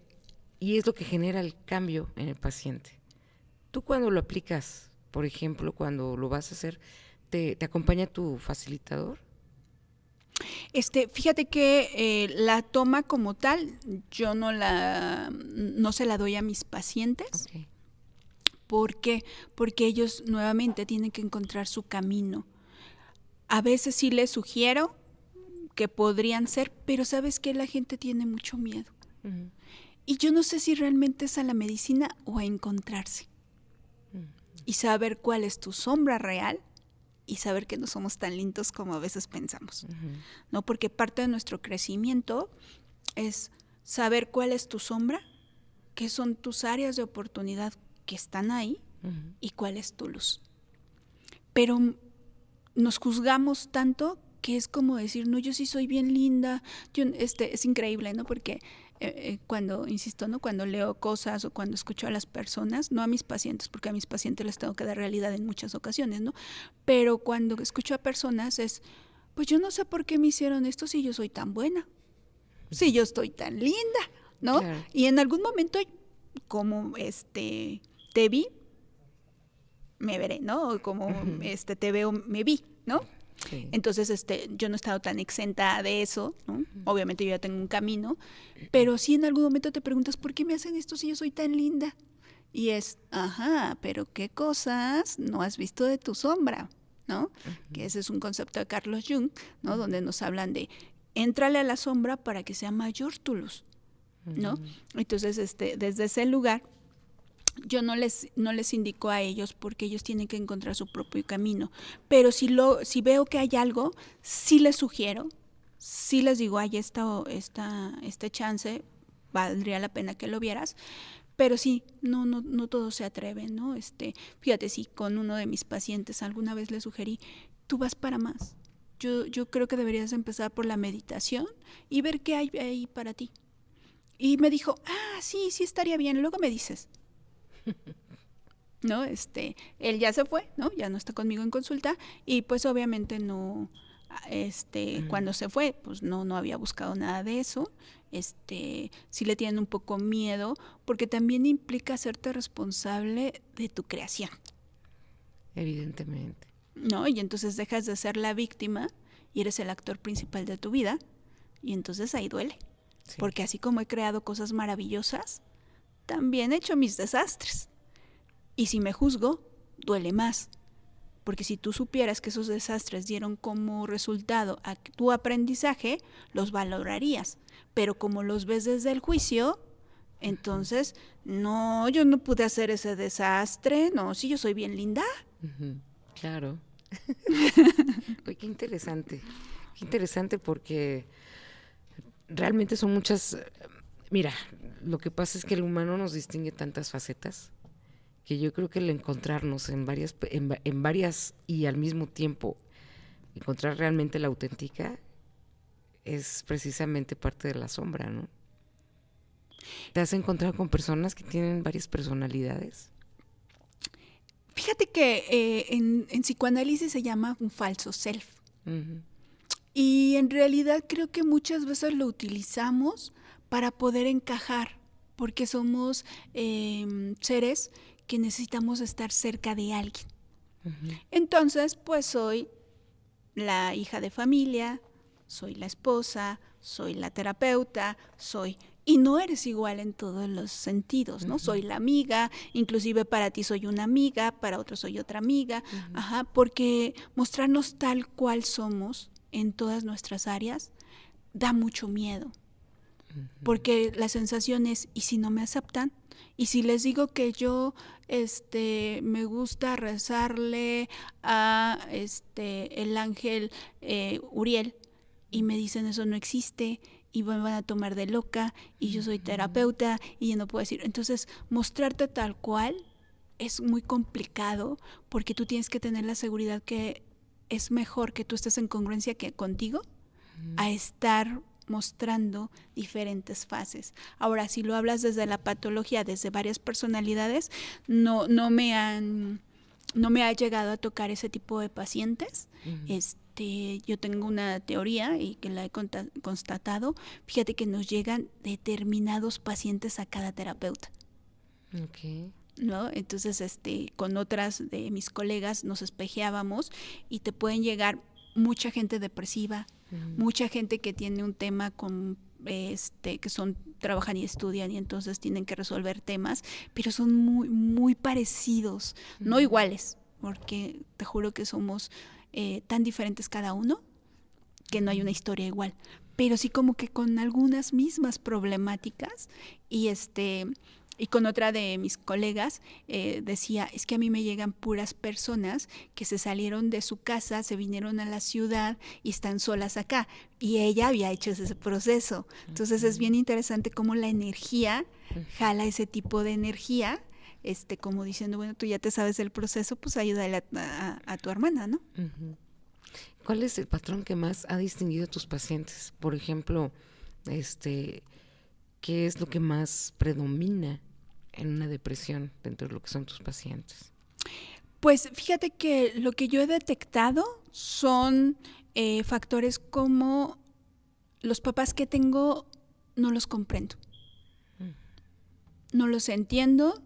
S2: y es lo que genera el cambio en el paciente. Tú cuando lo aplicas, por ejemplo, cuando lo vas a hacer, ¿te acompaña tu facilitador?
S1: Fíjate que la toma como tal, yo no se la doy a mis pacientes. Okay. ¿Por qué? Porque ellos nuevamente tienen que encontrar su camino. A veces sí les sugiero que podrían ser, pero sabes que la gente tiene mucho miedo. Uh-huh. Y yo no sé si realmente es a la medicina o a encontrarse. Uh-huh. Y saber cuál es tu sombra real y saber que no somos tan lindos como a veces pensamos. Uh-huh. ¿No? Porque parte de nuestro crecimiento es saber cuál es tu sombra, qué son tus áreas de oportunidad que están ahí, uh-huh, y cuál es tu luz. pero nos juzgamos tanto que es como decir, no, yo sí soy bien linda. Es increíble, ¿no? Porque cuando, insisto, ¿no? Cuando leo cosas o cuando escucho a las personas, no a mis pacientes, porque a mis pacientes les tengo que dar realidad en muchas ocasiones, ¿no? Pero cuando escucho a personas es, pues yo no sé por qué me hicieron esto si yo soy tan buena, si yo estoy tan linda, ¿no?
S2: Claro.
S1: Y en algún momento, como te vi, me veré, ¿no? O como te veo, me vi, ¿no?
S2: Sí.
S1: Entonces, yo no he estado tan exenta de eso, ¿no? Obviamente yo ya tengo un camino, pero sí en algún momento te preguntas, ¿por qué me hacen esto si yo soy tan linda? Y es, ajá, pero ¿qué cosas no has visto de tu sombra? ¿No? Que ese es un concepto de Carlos Jung, ¿no? Donde nos hablan de, éntrale a la sombra para que sea mayor tu luz, ¿no? Entonces, desde ese lugar, yo no les indico a ellos porque ellos tienen que encontrar su propio camino. Pero si veo que hay algo, sí les sugiero, sí les digo, hay este chance, valdría la pena que lo vieras. Pero sí, no todos se atreven, ¿no? Fíjate, sí, con uno de mis pacientes alguna vez le sugerí, tú vas para más. Yo creo que deberías empezar por la meditación y ver qué hay ahí para ti. Y me dijo, sí estaría bien, luego me dices. ¿No? Él ya se fue, ¿no? Ya no está conmigo en consulta y pues obviamente no, cuando se fue, pues no había buscado nada de eso. Sí le tienen un poco miedo porque también implica hacerte responsable de tu creación,
S2: Evidentemente.
S1: ¿no? Y entonces dejas de ser la víctima y eres el actor principal de tu vida y entonces ahí duele.
S2: Sí.
S1: Porque así como he creado cosas maravillosas, también he hecho mis desastres. Y si me juzgo, duele más. Porque si tú supieras que esos desastres dieron como resultado a tu aprendizaje, los valorarías. Pero como los ves desde el juicio, entonces, no, yo no pude hacer ese desastre. No, sí, yo soy bien linda.
S2: Claro. Oye, qué interesante. Qué interesante porque realmente son muchas... Mira, lo que pasa es que el humano nos distingue tantas facetas que yo creo que el encontrarnos en varias y al mismo tiempo encontrar realmente la auténtica es precisamente parte de la sombra, ¿no? ¿Te has encontrado con personas que tienen varias personalidades?
S1: Fíjate que en psicoanálisis se llama un falso self.
S2: Uh-huh.
S1: Y en realidad creo que muchas veces lo utilizamos para poder encajar, porque somos seres que necesitamos estar cerca de alguien. Uh-huh. Entonces, pues soy la hija de familia, soy la esposa, soy la terapeuta, y no eres igual en todos los sentidos, ¿no? Uh-huh. Soy la amiga, inclusive para ti soy una amiga, para otros soy otra amiga, uh-huh. Porque mostrarnos tal cual somos en todas nuestras áreas da mucho miedo. Porque la sensación es, ¿y si no me aceptan? Y si les digo que yo me gusta rezarle a el ángel Uriel y me dicen eso no existe y me van a tomar de loca y yo soy terapeuta y yo no puedo decir. Entonces, mostrarte tal cual es muy complicado porque tú tienes que tener la seguridad que es mejor que tú estés en congruencia que contigo a estar mostrando diferentes fases. Ahora, si lo hablas desde la patología, desde varias personalidades, no me ha llegado a tocar ese tipo de pacientes. Uh-huh. Yo tengo una teoría y que la he constatado. Fíjate que nos llegan determinados pacientes a cada terapeuta.
S2: Okay.
S1: ¿No? Entonces, con otras de mis colegas nos espejeábamos y te pueden llegar mucha gente depresiva, mucha gente que tiene un tema con que trabajan y estudian y entonces tienen que resolver temas, pero son muy, muy parecidos, no iguales, porque te juro que somos tan diferentes cada uno que no hay una historia igual, pero sí como que con algunas mismas problemáticas y con otra de mis colegas decía, es que a mí me llegan puras personas que se salieron de su casa, se vinieron a la ciudad y están solas acá. Y ella había hecho ese proceso. Entonces es bien interesante cómo la energía jala ese tipo de energía como diciendo, bueno, tú ya te sabes el proceso, pues ayúdale a tu hermana, ¿no?
S2: Uh-huh. ¿Cuál es el patrón que más ha distinguido a tus pacientes? Por ejemplo, ¿qué es lo que más predomina en una depresión dentro de lo que son tus pacientes?
S1: Pues fíjate que lo que yo he detectado son factores como los papás que tengo no los comprendo, no los entiendo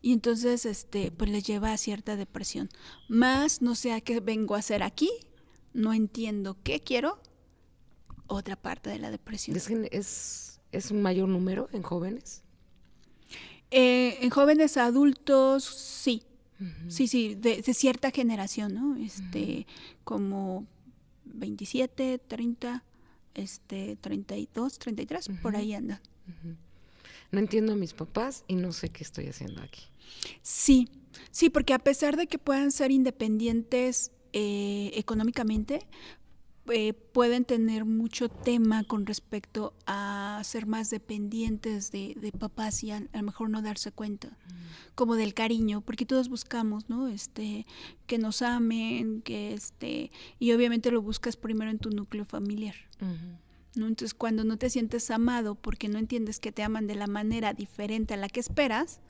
S1: y entonces pues les lleva a cierta depresión. Más no sé a qué vengo a hacer aquí, no entiendo qué quiero, otra parte de la depresión.
S2: ¿Es un mayor número en jóvenes?
S1: En jóvenes adultos, sí. Uh-huh. Sí, de cierta generación, ¿no? Uh-huh. Como 27, 30, 32, 33, uh-huh. Por ahí andan.
S2: Uh-huh. No entiendo a mis papás y no sé qué estoy haciendo aquí.
S1: Sí, porque a pesar de que puedan ser independientes económicamente, pueden tener mucho tema con respecto a ser más dependientes de papás y a lo mejor no darse cuenta, como del cariño, porque todos buscamos, ¿no? Que nos amen, y obviamente lo buscas primero en tu núcleo familiar. Uh-huh. ¿No? Entonces, cuando no te sientes amado porque no entiendes que te aman de la manera diferente a la que esperas,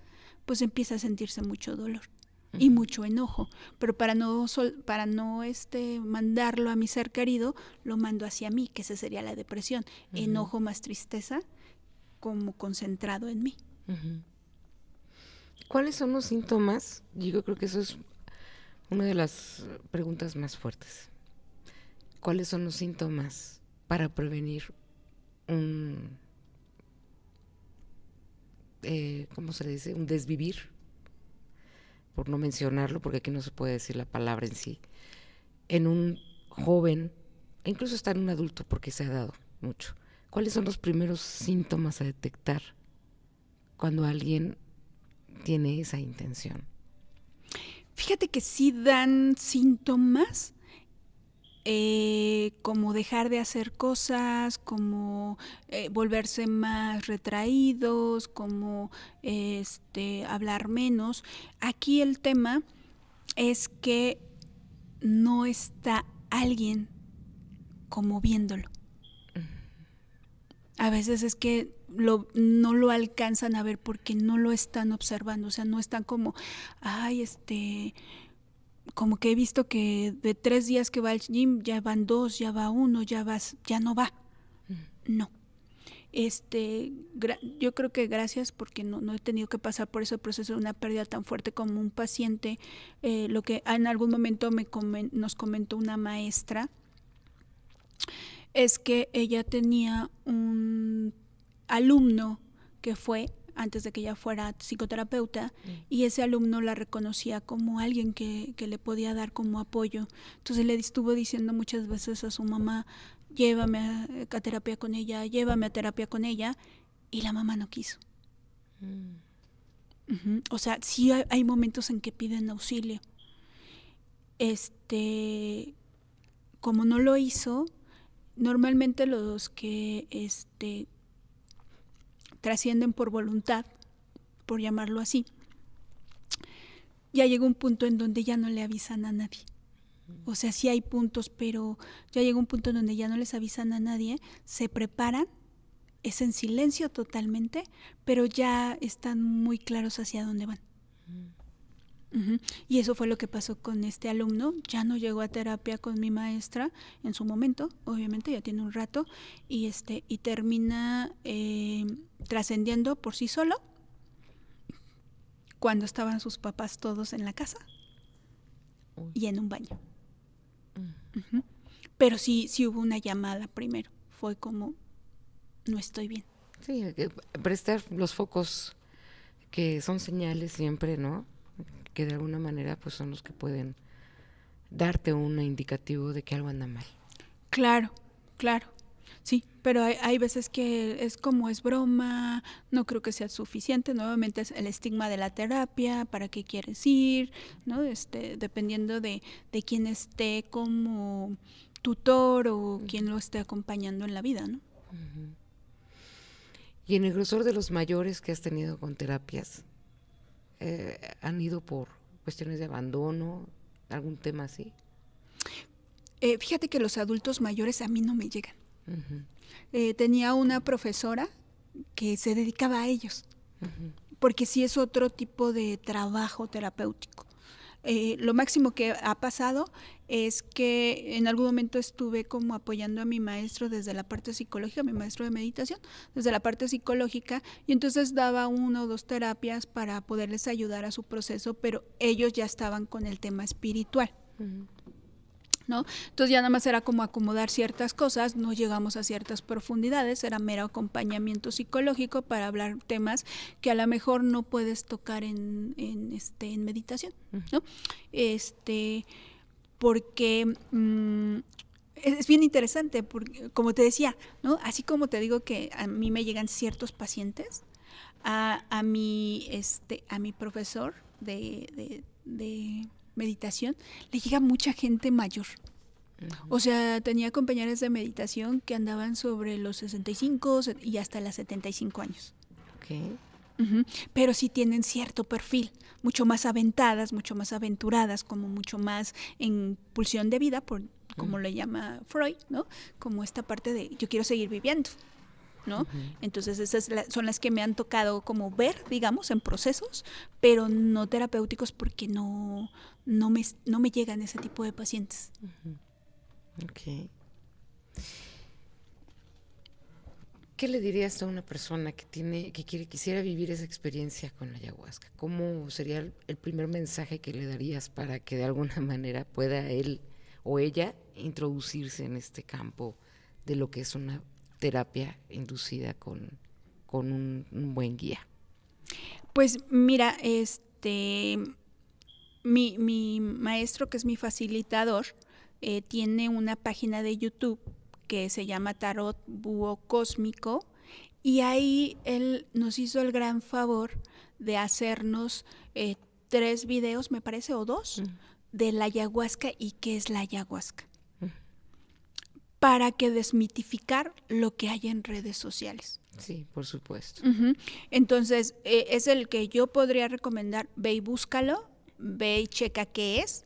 S1: pues empieza a sentirse mucho dolor y mucho enojo, pero para no mandarlo a mi ser querido, lo mando hacia mí, que esa sería la depresión, uh-huh. Enojo más tristeza, como concentrado en mí.
S2: Uh-huh. ¿Cuáles son los síntomas? Yo creo que eso es una de las preguntas más fuertes. ¿Cuáles son los síntomas para prevenir ¿cómo se le dice? Un desvivir, por no mencionarlo, porque aquí no se puede decir la palabra en sí, en un joven, e incluso está en un adulto, porque se ha dado mucho. ¿Cuáles son los primeros síntomas a detectar cuando alguien tiene esa intención?
S1: Fíjate que sí dan síntomas, como dejar de hacer cosas, como volverse más retraídos, como hablar menos. Aquí el tema es que no está alguien como viéndolo. A veces es que no lo alcanzan a ver porque no lo están observando, o sea, no están como, como que he visto que de 3 días que va al gym, ya van 2, ya va 1, ya no va. No. Yo creo que gracias porque no he tenido que pasar por ese proceso de una pérdida tan fuerte como un paciente. Lo que en algún momento nos comentó una maestra es que ella tenía un alumno que fue antes de que ella fuera psicoterapeuta, y ese alumno la reconocía como alguien que le podía dar como apoyo. Entonces le estuvo diciendo muchas veces a su mamá, llévame a terapia con ella, llévame a terapia con ella, y la mamá no quiso. Uh-huh. O sea, sí hay momentos en que piden auxilio. Como no lo hizo, normalmente los que trascienden por voluntad, por llamarlo así, ya llega un punto en donde ya no le avisan a nadie. O sea, sí hay puntos, pero ya llega un punto en donde ya no les avisan a nadie, se preparan, es en silencio totalmente, pero ya están muy claros hacia dónde van. Uh-huh. Y eso fue lo que pasó con este alumno. Ya no llegó a terapia con mi maestra en su momento, obviamente ya tiene un rato, y termina trascendiendo por sí solo cuando estaban sus papás todos en la casa y en un baño. Uh-huh. Pero sí hubo una llamada primero, fue como, no estoy bien.
S2: Sí, prestar los focos que son señales siempre, ¿no? Que de alguna manera pues son los que pueden darte un indicativo de que algo anda mal.
S1: Claro. Sí, pero hay veces que es como es broma, no creo que sea suficiente. Nuevamente es el estigma de la terapia, para qué quieres ir, ¿no? Dependiendo de quién esté como tutor o quién lo esté acompañando en la vida, ¿no?
S2: Y en el grosor de los mayores que has tenido con terapias, han ido por cuestiones de abandono, algún tema así?
S1: Fíjate que los adultos mayores a mí no me llegan.
S2: Uh-huh.
S1: Tenía una profesora que se dedicaba a ellos,
S2: Uh-huh.
S1: porque sí es otro tipo de trabajo terapéutico. Lo máximo que ha pasado es que en algún momento estuve como apoyando a mi maestro desde la parte psicológica, mi maestro de meditación, desde la parte psicológica, y entonces daba 1 o 2 terapias para poderles ayudar a su proceso, pero ellos ya estaban con el tema espiritual. Uh-huh. ¿No? Entonces ya nada más era como acomodar ciertas cosas, no llegamos a ciertas profundidades, era mero acompañamiento psicológico para hablar temas que a lo mejor no puedes tocar en meditación, ¿no? Porque es bien interesante, porque, como te decía, ¿no? Así como te digo que a mí me llegan ciertos pacientes, a mi profesor de meditación, le llega mucha gente mayor. Uh-huh. O sea, tenía compañeras de meditación que andaban sobre los 65 y hasta los 75 años.
S2: Okay.
S1: Uh-huh. Pero sí tienen cierto perfil, mucho más aventadas, mucho más aventuradas, como mucho más en pulsión de vida, como le llama Freud, ¿no? Como esta parte de yo quiero seguir viviendo, ¿no? Uh-huh. Entonces esas son las que me han tocado como ver, digamos, en procesos, pero no terapéuticos porque no me llegan ese tipo de pacientes.
S2: Uh-huh. Okay. ¿Qué le dirías a una persona que quisiera vivir esa experiencia con la ayahuasca? ¿Cómo sería el primer mensaje que le darías para que de alguna manera pueda él o ella introducirse en este campo de lo que es una terapia inducida con un buen guía?
S1: Pues mira, mi maestro, que es mi facilitador, tiene una página de YouTube que se llama Tarot Búho Cósmico, y ahí él nos hizo el gran favor de hacernos 3 videos, me parece, o 2, de la ayahuasca y qué es la ayahuasca, para que desmitificar lo que hay en redes sociales.
S2: Sí, por supuesto.
S1: Uh-huh. Entonces, es el que yo podría recomendar, ve y búscalo, ve y checa qué es,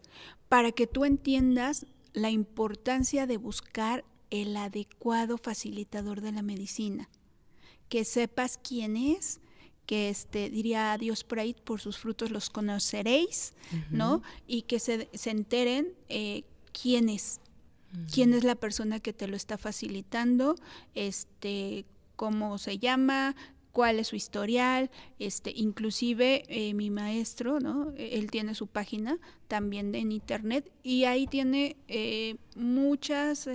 S1: para que tú entiendas la importancia de buscar el adecuado facilitador de la medicina, que sepas quién es, que diría Dios por ahí, por sus frutos los conoceréis, uh-huh, ¿no? Y que se enteren quién es, uh-huh, quién es la persona que te lo está facilitando, cómo se llama, cuál es su historial, inclusive mi maestro, ¿no? Él tiene su página también en internet y ahí tiene muchas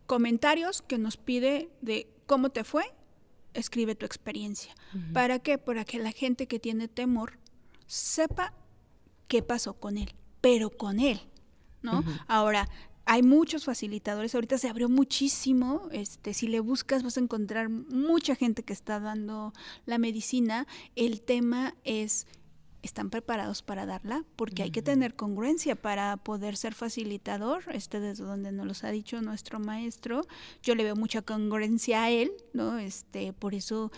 S1: comentarios que nos pide de cómo te fue, escribe tu experiencia. Uh-huh. ¿Para qué? Para que la gente que tiene temor sepa qué pasó con él, pero con él, ¿no? Uh-huh. Ahora, hay muchos facilitadores, ahorita se abrió muchísimo, si le buscas vas a encontrar mucha gente que está dando la medicina. El tema es, ¿están preparados para darla? Porque hay que tener congruencia para poder ser facilitador, desde donde nos los ha dicho nuestro maestro. Yo le veo mucha congruencia a él, ¿no? Por eso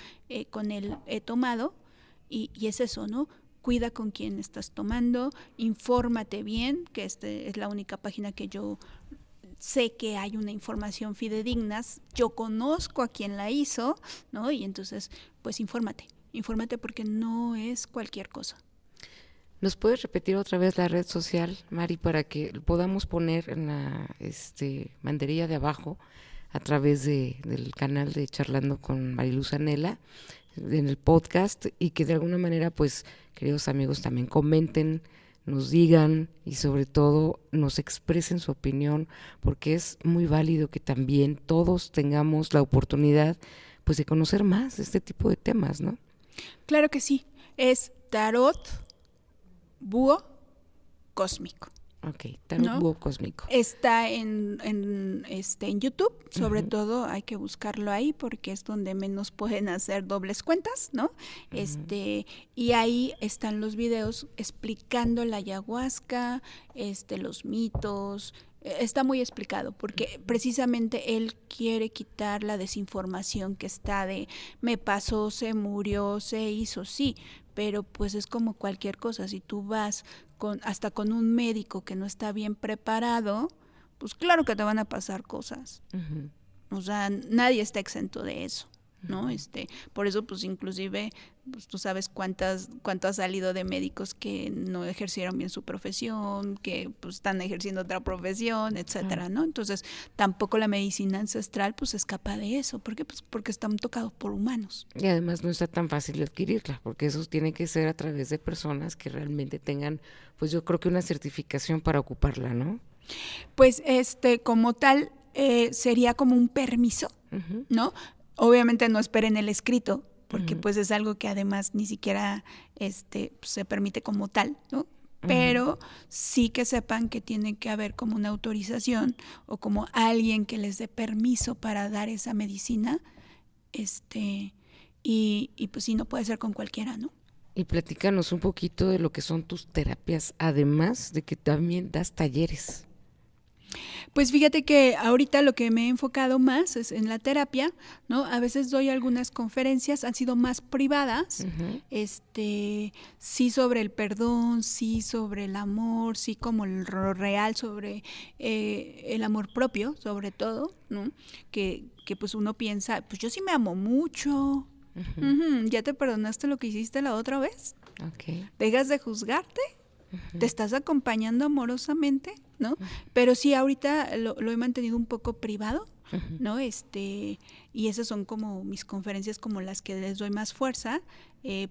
S1: con él he tomado, y es eso, ¿no? Cuida con quién estás tomando, infórmate bien, que es la única página que yo sé que hay una información fidedigna, yo conozco a quien la hizo, ¿no? Y entonces, pues infórmate porque no es cualquier cosa.
S2: ¿Nos puedes repetir otra vez la red social, Mari, para que podamos poner en la banderilla de abajo a través del canal de Charlando con Mariluz Anela, en el podcast, y que de alguna manera, pues, queridos amigos, también comenten, nos digan y sobre todo nos expresen su opinión, porque es muy válido que también todos tengamos la oportunidad, pues, de conocer más de este tipo de temas, ¿no?
S1: Claro que sí, es Tarot Búho Cósmico.
S2: Ok, Tarot, ¿no? Búho Cósmico.
S1: Está en YouTube, sobre uh-huh, todo hay que buscarlo ahí porque es donde menos pueden hacer dobles cuentas, ¿no? Uh-huh. Y ahí están los videos explicando la ayahuasca, los mitos, Está muy explicado, porque precisamente él quiere quitar la desinformación que está de me pasó, se murió, se hizo, sí, pero pues es como cualquier cosa, si tú vas hasta con un médico que no está bien preparado, pues claro que te van a pasar cosas.
S2: Ujú.
S1: O sea, nadie está exento de eso, ¿no?
S2: Ujú.
S1: Por eso, pues inclusive, pues tú sabes cuánto ha salido de médicos que no ejercieron bien su profesión, que pues están ejerciendo otra profesión,
S2: Claro.
S1: etcétera, ¿no? Entonces, tampoco la medicina ancestral, pues escapa de eso. ¿Por qué? Pues porque están tocados por humanos.
S2: Y además no está tan fácil adquirirla, porque eso tiene que ser a través de personas que realmente tengan, pues yo creo que una certificación para ocuparla, ¿no?
S1: Pues como tal, sería como un permiso,
S2: Ujú.
S1: ¿no? Obviamente no esperen el escrito, porque
S2: Ujú.
S1: pues es algo que además ni siquiera se permite como tal, ¿no?
S2: Ujú.
S1: Pero sí que sepan que tiene que haber como una autorización o como alguien que les dé permiso para dar esa medicina, y pues sí, no puede ser con cualquiera, ¿no?
S2: Y platícanos un poquito de lo que son tus terapias, además de que también das talleres.
S1: Pues fíjate que ahorita lo que me he enfocado más es en la terapia, ¿no? A veces doy algunas conferencias, han sido más privadas,
S2: Ujú.
S1: sí sobre el perdón, sí sobre el amor, sí como lo real sobre el amor propio, sobre todo, ¿no? Que pues uno piensa, pues yo sí me amo mucho.
S2: Ujú.
S1: Ujú, ¿ya te perdonaste lo que hiciste la otra vez?
S2: Ok.
S1: ¿Dejas de juzgarte? Te
S2: Ujú.
S1: estás acompañando amorosamente, ¿no? Pero sí, ahorita lo he mantenido un poco privado,
S2: Ujú.
S1: ¿no? Y esas son como mis conferencias, como las que les doy más fuerza,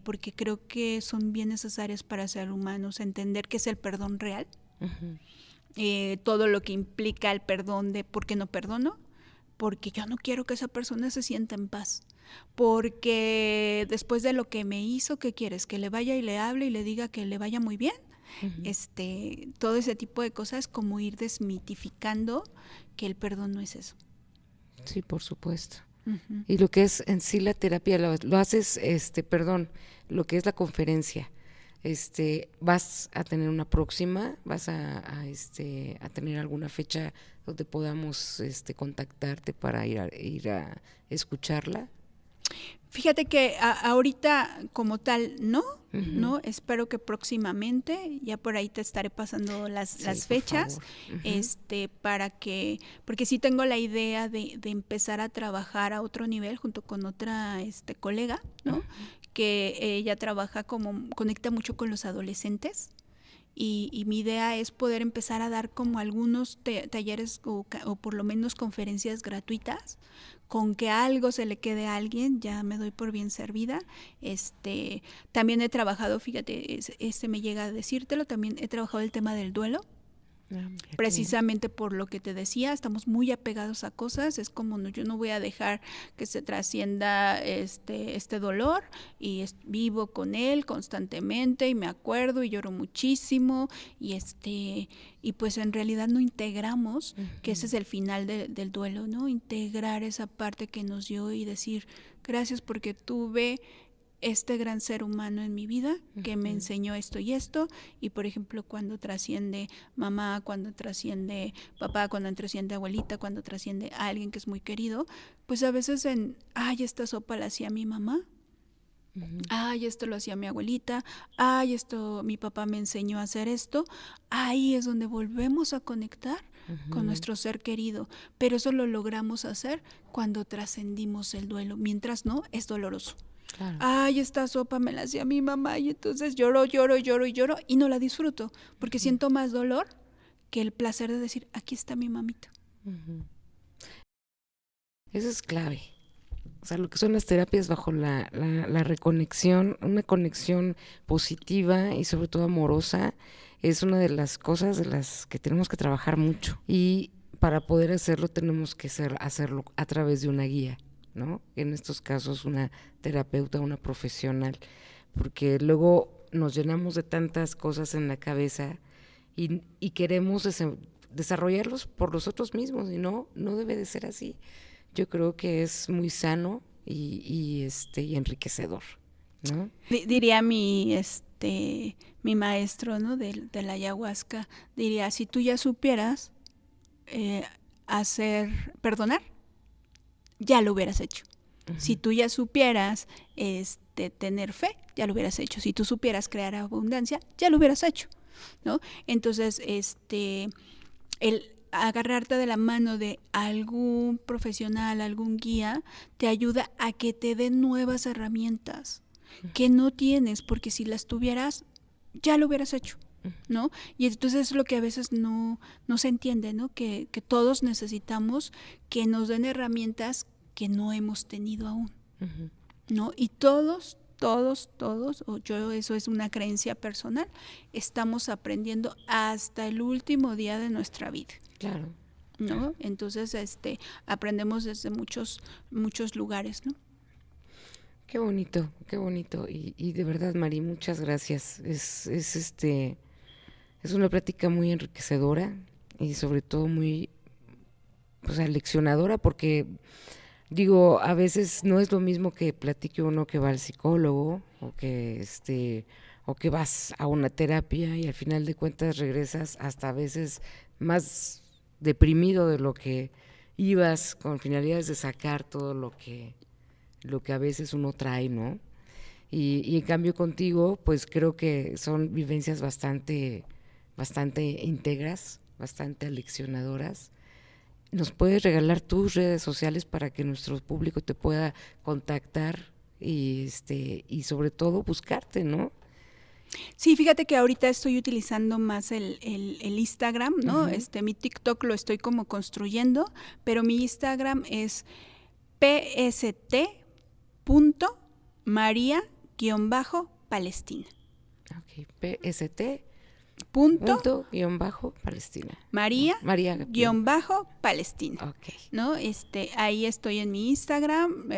S1: porque creo que son bien necesarias para ser humanos, entender qué es el perdón real,
S2: Ujú.
S1: todo lo que implica el perdón de por qué no perdono, porque yo no quiero que esa persona se sienta en paz. Porque después de lo que me hizo, ¿qué quieres? ¿Que le vaya y le hable y le diga que le vaya muy bien?
S2: Ujú.
S1: Todo ese tipo de cosas, como ir desmitificando que el perdón no es eso.
S2: Sí, por supuesto.
S1: Ujú.
S2: Y lo que es en sí la terapia, lo haces, perdón, lo que es la conferencia, vas a tener una próxima, vas a tener alguna fecha donde podamos, contactarte para ir a escucharla.
S1: Fíjate que ahorita como tal no,
S2: Ujú.
S1: ¿no? Espero que próximamente, ya por ahí te estaré pasando
S2: Sí,
S1: las
S2: por
S1: fechas,
S2: favor. Ujú.
S1: porque sí tengo la idea de empezar a trabajar a otro nivel junto con otra colega, ¿no? Que ella trabaja conecta mucho con los adolescentes. Y mi idea es poder empezar a dar como algunos talleres o por lo menos conferencias gratuitas, con que algo se le quede a alguien, ya me doy por bien servida. También he trabajado, fíjate, me llega a decírtelo, también he trabajado el tema del duelo,
S2: Ah, mira, qué bien.
S1: precisamente por lo que te decía, estamos muy apegados a cosas, es como no, yo no voy a dejar que se trascienda este dolor y vivo con él constantemente y me acuerdo y lloro muchísimo y pues en realidad no integramos, que ese
S2: Ujú.
S1: es el final del duelo, ¿no? Integrar esa parte que nos dio y decir gracias porque tuve este gran ser humano en mi vida que me
S2: Ujú.
S1: enseñó esto y esto, y por ejemplo cuando trasciende mamá, cuando trasciende papá, cuando trasciende abuelita, cuando trasciende a alguien que es muy querido, pues a veces ay, esta sopa la hacía mi mamá,
S2: Ujú.
S1: ay, esto lo hacía mi abuelita, ay, esto mi papá me enseñó a hacer esto, ahí es donde volvemos a conectar con
S2: Ujú.
S1: nuestro ser querido, pero eso lo logramos hacer cuando trascendimos el duelo, mientras no, es doloroso.
S2: Claro.
S1: Ay, esta sopa me la hacía mi mamá y entonces lloro, lloro, lloro y lloro y no la disfruto porque
S2: Ujú.
S1: siento más dolor que el placer de decir, aquí está mi mamita.
S2: Ujú. Eso es clave. O sea, lo que son las terapias bajo la reconexión, una conexión positiva y sobre todo amorosa, es una de las cosas de las que tenemos que trabajar mucho. Y para poder hacerlo tenemos que hacerlo a través de una guía, ¿no? En estos casos una terapeuta, una profesional, porque luego nos llenamos de tantas cosas en la cabeza y queremos desarrollarlos por nosotros mismos y no debe de ser así. Yo creo que es muy sano y enriquecedor, ¿no?
S1: Diría mi maestro, ¿no? De la ayahuasca, diría, si tú ya supieras perdonar, ya lo hubieras hecho.
S2: Ujú.
S1: Si tú ya supieras tener fe, ya lo hubieras hecho. Si tú supieras crear abundancia, ya lo hubieras hecho, ¿no? Entonces, el agarrarte de la mano de algún profesional, algún guía, te ayuda a que te den nuevas herramientas que no tienes, porque si las tuvieras, ya lo hubieras hecho, ¿no? Y entonces es lo que a veces no se entiende, ¿no? Que todos necesitamos que nos den herramientas que no hemos tenido aún,
S2: Ujú.
S1: ¿no? Y todos, o yo, eso es una creencia personal, estamos aprendiendo hasta el último día de nuestra vida,
S2: Claro.
S1: ¿no? Entonces, aprendemos desde muchos lugares, ¿no?
S2: Qué bonito, qué bonito. Y de verdad, Mari, muchas gracias. Es una plática muy enriquecedora y sobre todo muy, pues, aleccionadora, porque digo, a veces no es lo mismo que platique uno que va al psicólogo o que vas a una terapia y al final de cuentas regresas hasta a veces más deprimido de lo que ibas, con finalidades de sacar todo lo que a veces uno trae, ¿no? Y en cambio contigo, pues creo que son vivencias bastante íntegras, bastante aleccionadoras. ¿Nos puedes regalar tus redes sociales para que nuestro público te pueda contactar y sobre todo buscarte, ¿no?
S1: Sí, fíjate que ahorita estoy utilizando más el Instagram, ¿no?
S2: Uh-huh.
S1: Mi TikTok lo estoy como construyendo, pero mi Instagram es pst.maria_palestina.
S2: Ok, PST.
S1: Punto
S2: Palestina.
S1: María
S2: María.
S1: Palestina.
S2: Ok.
S1: ¿No? Ahí estoy en mi Instagram.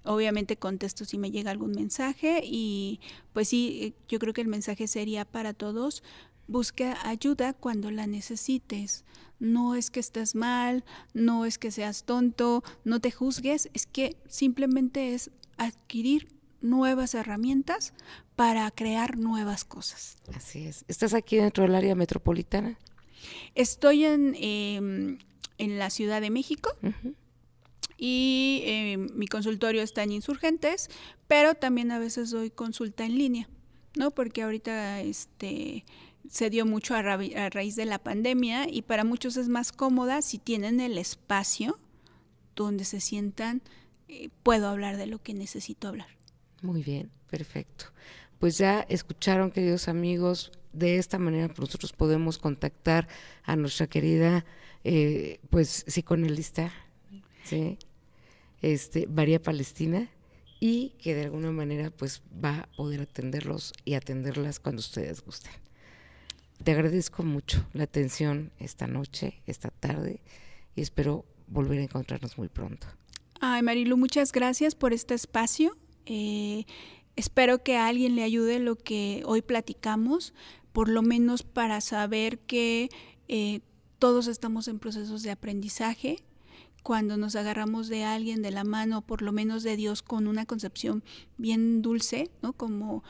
S1: Obviamente contesto si me llega algún mensaje y pues sí, yo creo que el mensaje sería para todos: busca ayuda cuando la necesites. No es que estés mal, no es que seas tonto, no te juzgues, es que simplemente es adquirir nuevas herramientas para crear nuevas cosas.
S2: Así es. ¿Estás aquí dentro del área metropolitana?
S1: Estoy en la Ciudad de México.
S2: Uh-huh.
S1: Y mi consultorio está en Insurgentes, pero también a veces doy consulta en línea, ¿no? Porque ahorita se dio mucho a raíz de la pandemia y para muchos es más cómoda si tienen el espacio donde se sientan, puedo hablar de lo que necesito hablar.
S2: Muy bien, perfecto. Pues ya escucharon, queridos amigos, de esta manera nosotros podemos contactar a nuestra querida pues psicoanalista, ¿sí? María Palestina, y que de alguna manera pues va a poder atenderlos y atenderlas cuando ustedes gusten. Te agradezco mucho la atención esta noche, esta tarde, y espero volver a encontrarnos muy pronto.
S1: Ay, Marilu, muchas gracias por este espacio. Espero que a alguien le ayude lo que hoy platicamos, por lo menos para saber que todos estamos en procesos de aprendizaje. Cuando nos agarramos de alguien, de la mano, por lo menos de Dios, con una concepción bien dulce, ¿no? Como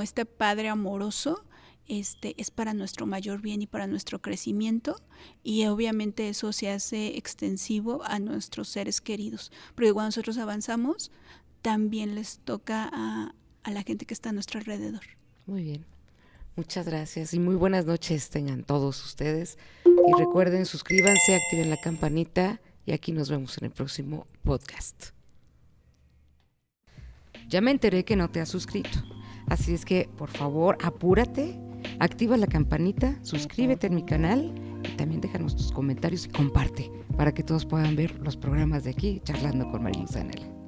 S1: este Padre amoroso, es para nuestro mayor bien y para nuestro crecimiento, y obviamente eso se hace extensivo a nuestros seres queridos, porque cuando nosotros avanzamos, también les toca a la gente que está a nuestro alrededor.
S2: Muy bien. Muchas gracias y muy buenas noches tengan todos ustedes. Y recuerden, suscríbanse, activen la campanita y aquí nos vemos en el próximo podcast. Ya me enteré que no te has suscrito, así es que por favor apúrate, activa la campanita, suscríbete a mi canal y también déjanos tus comentarios y comparte para que todos puedan ver los programas de aquí charlando con María Luz Anela.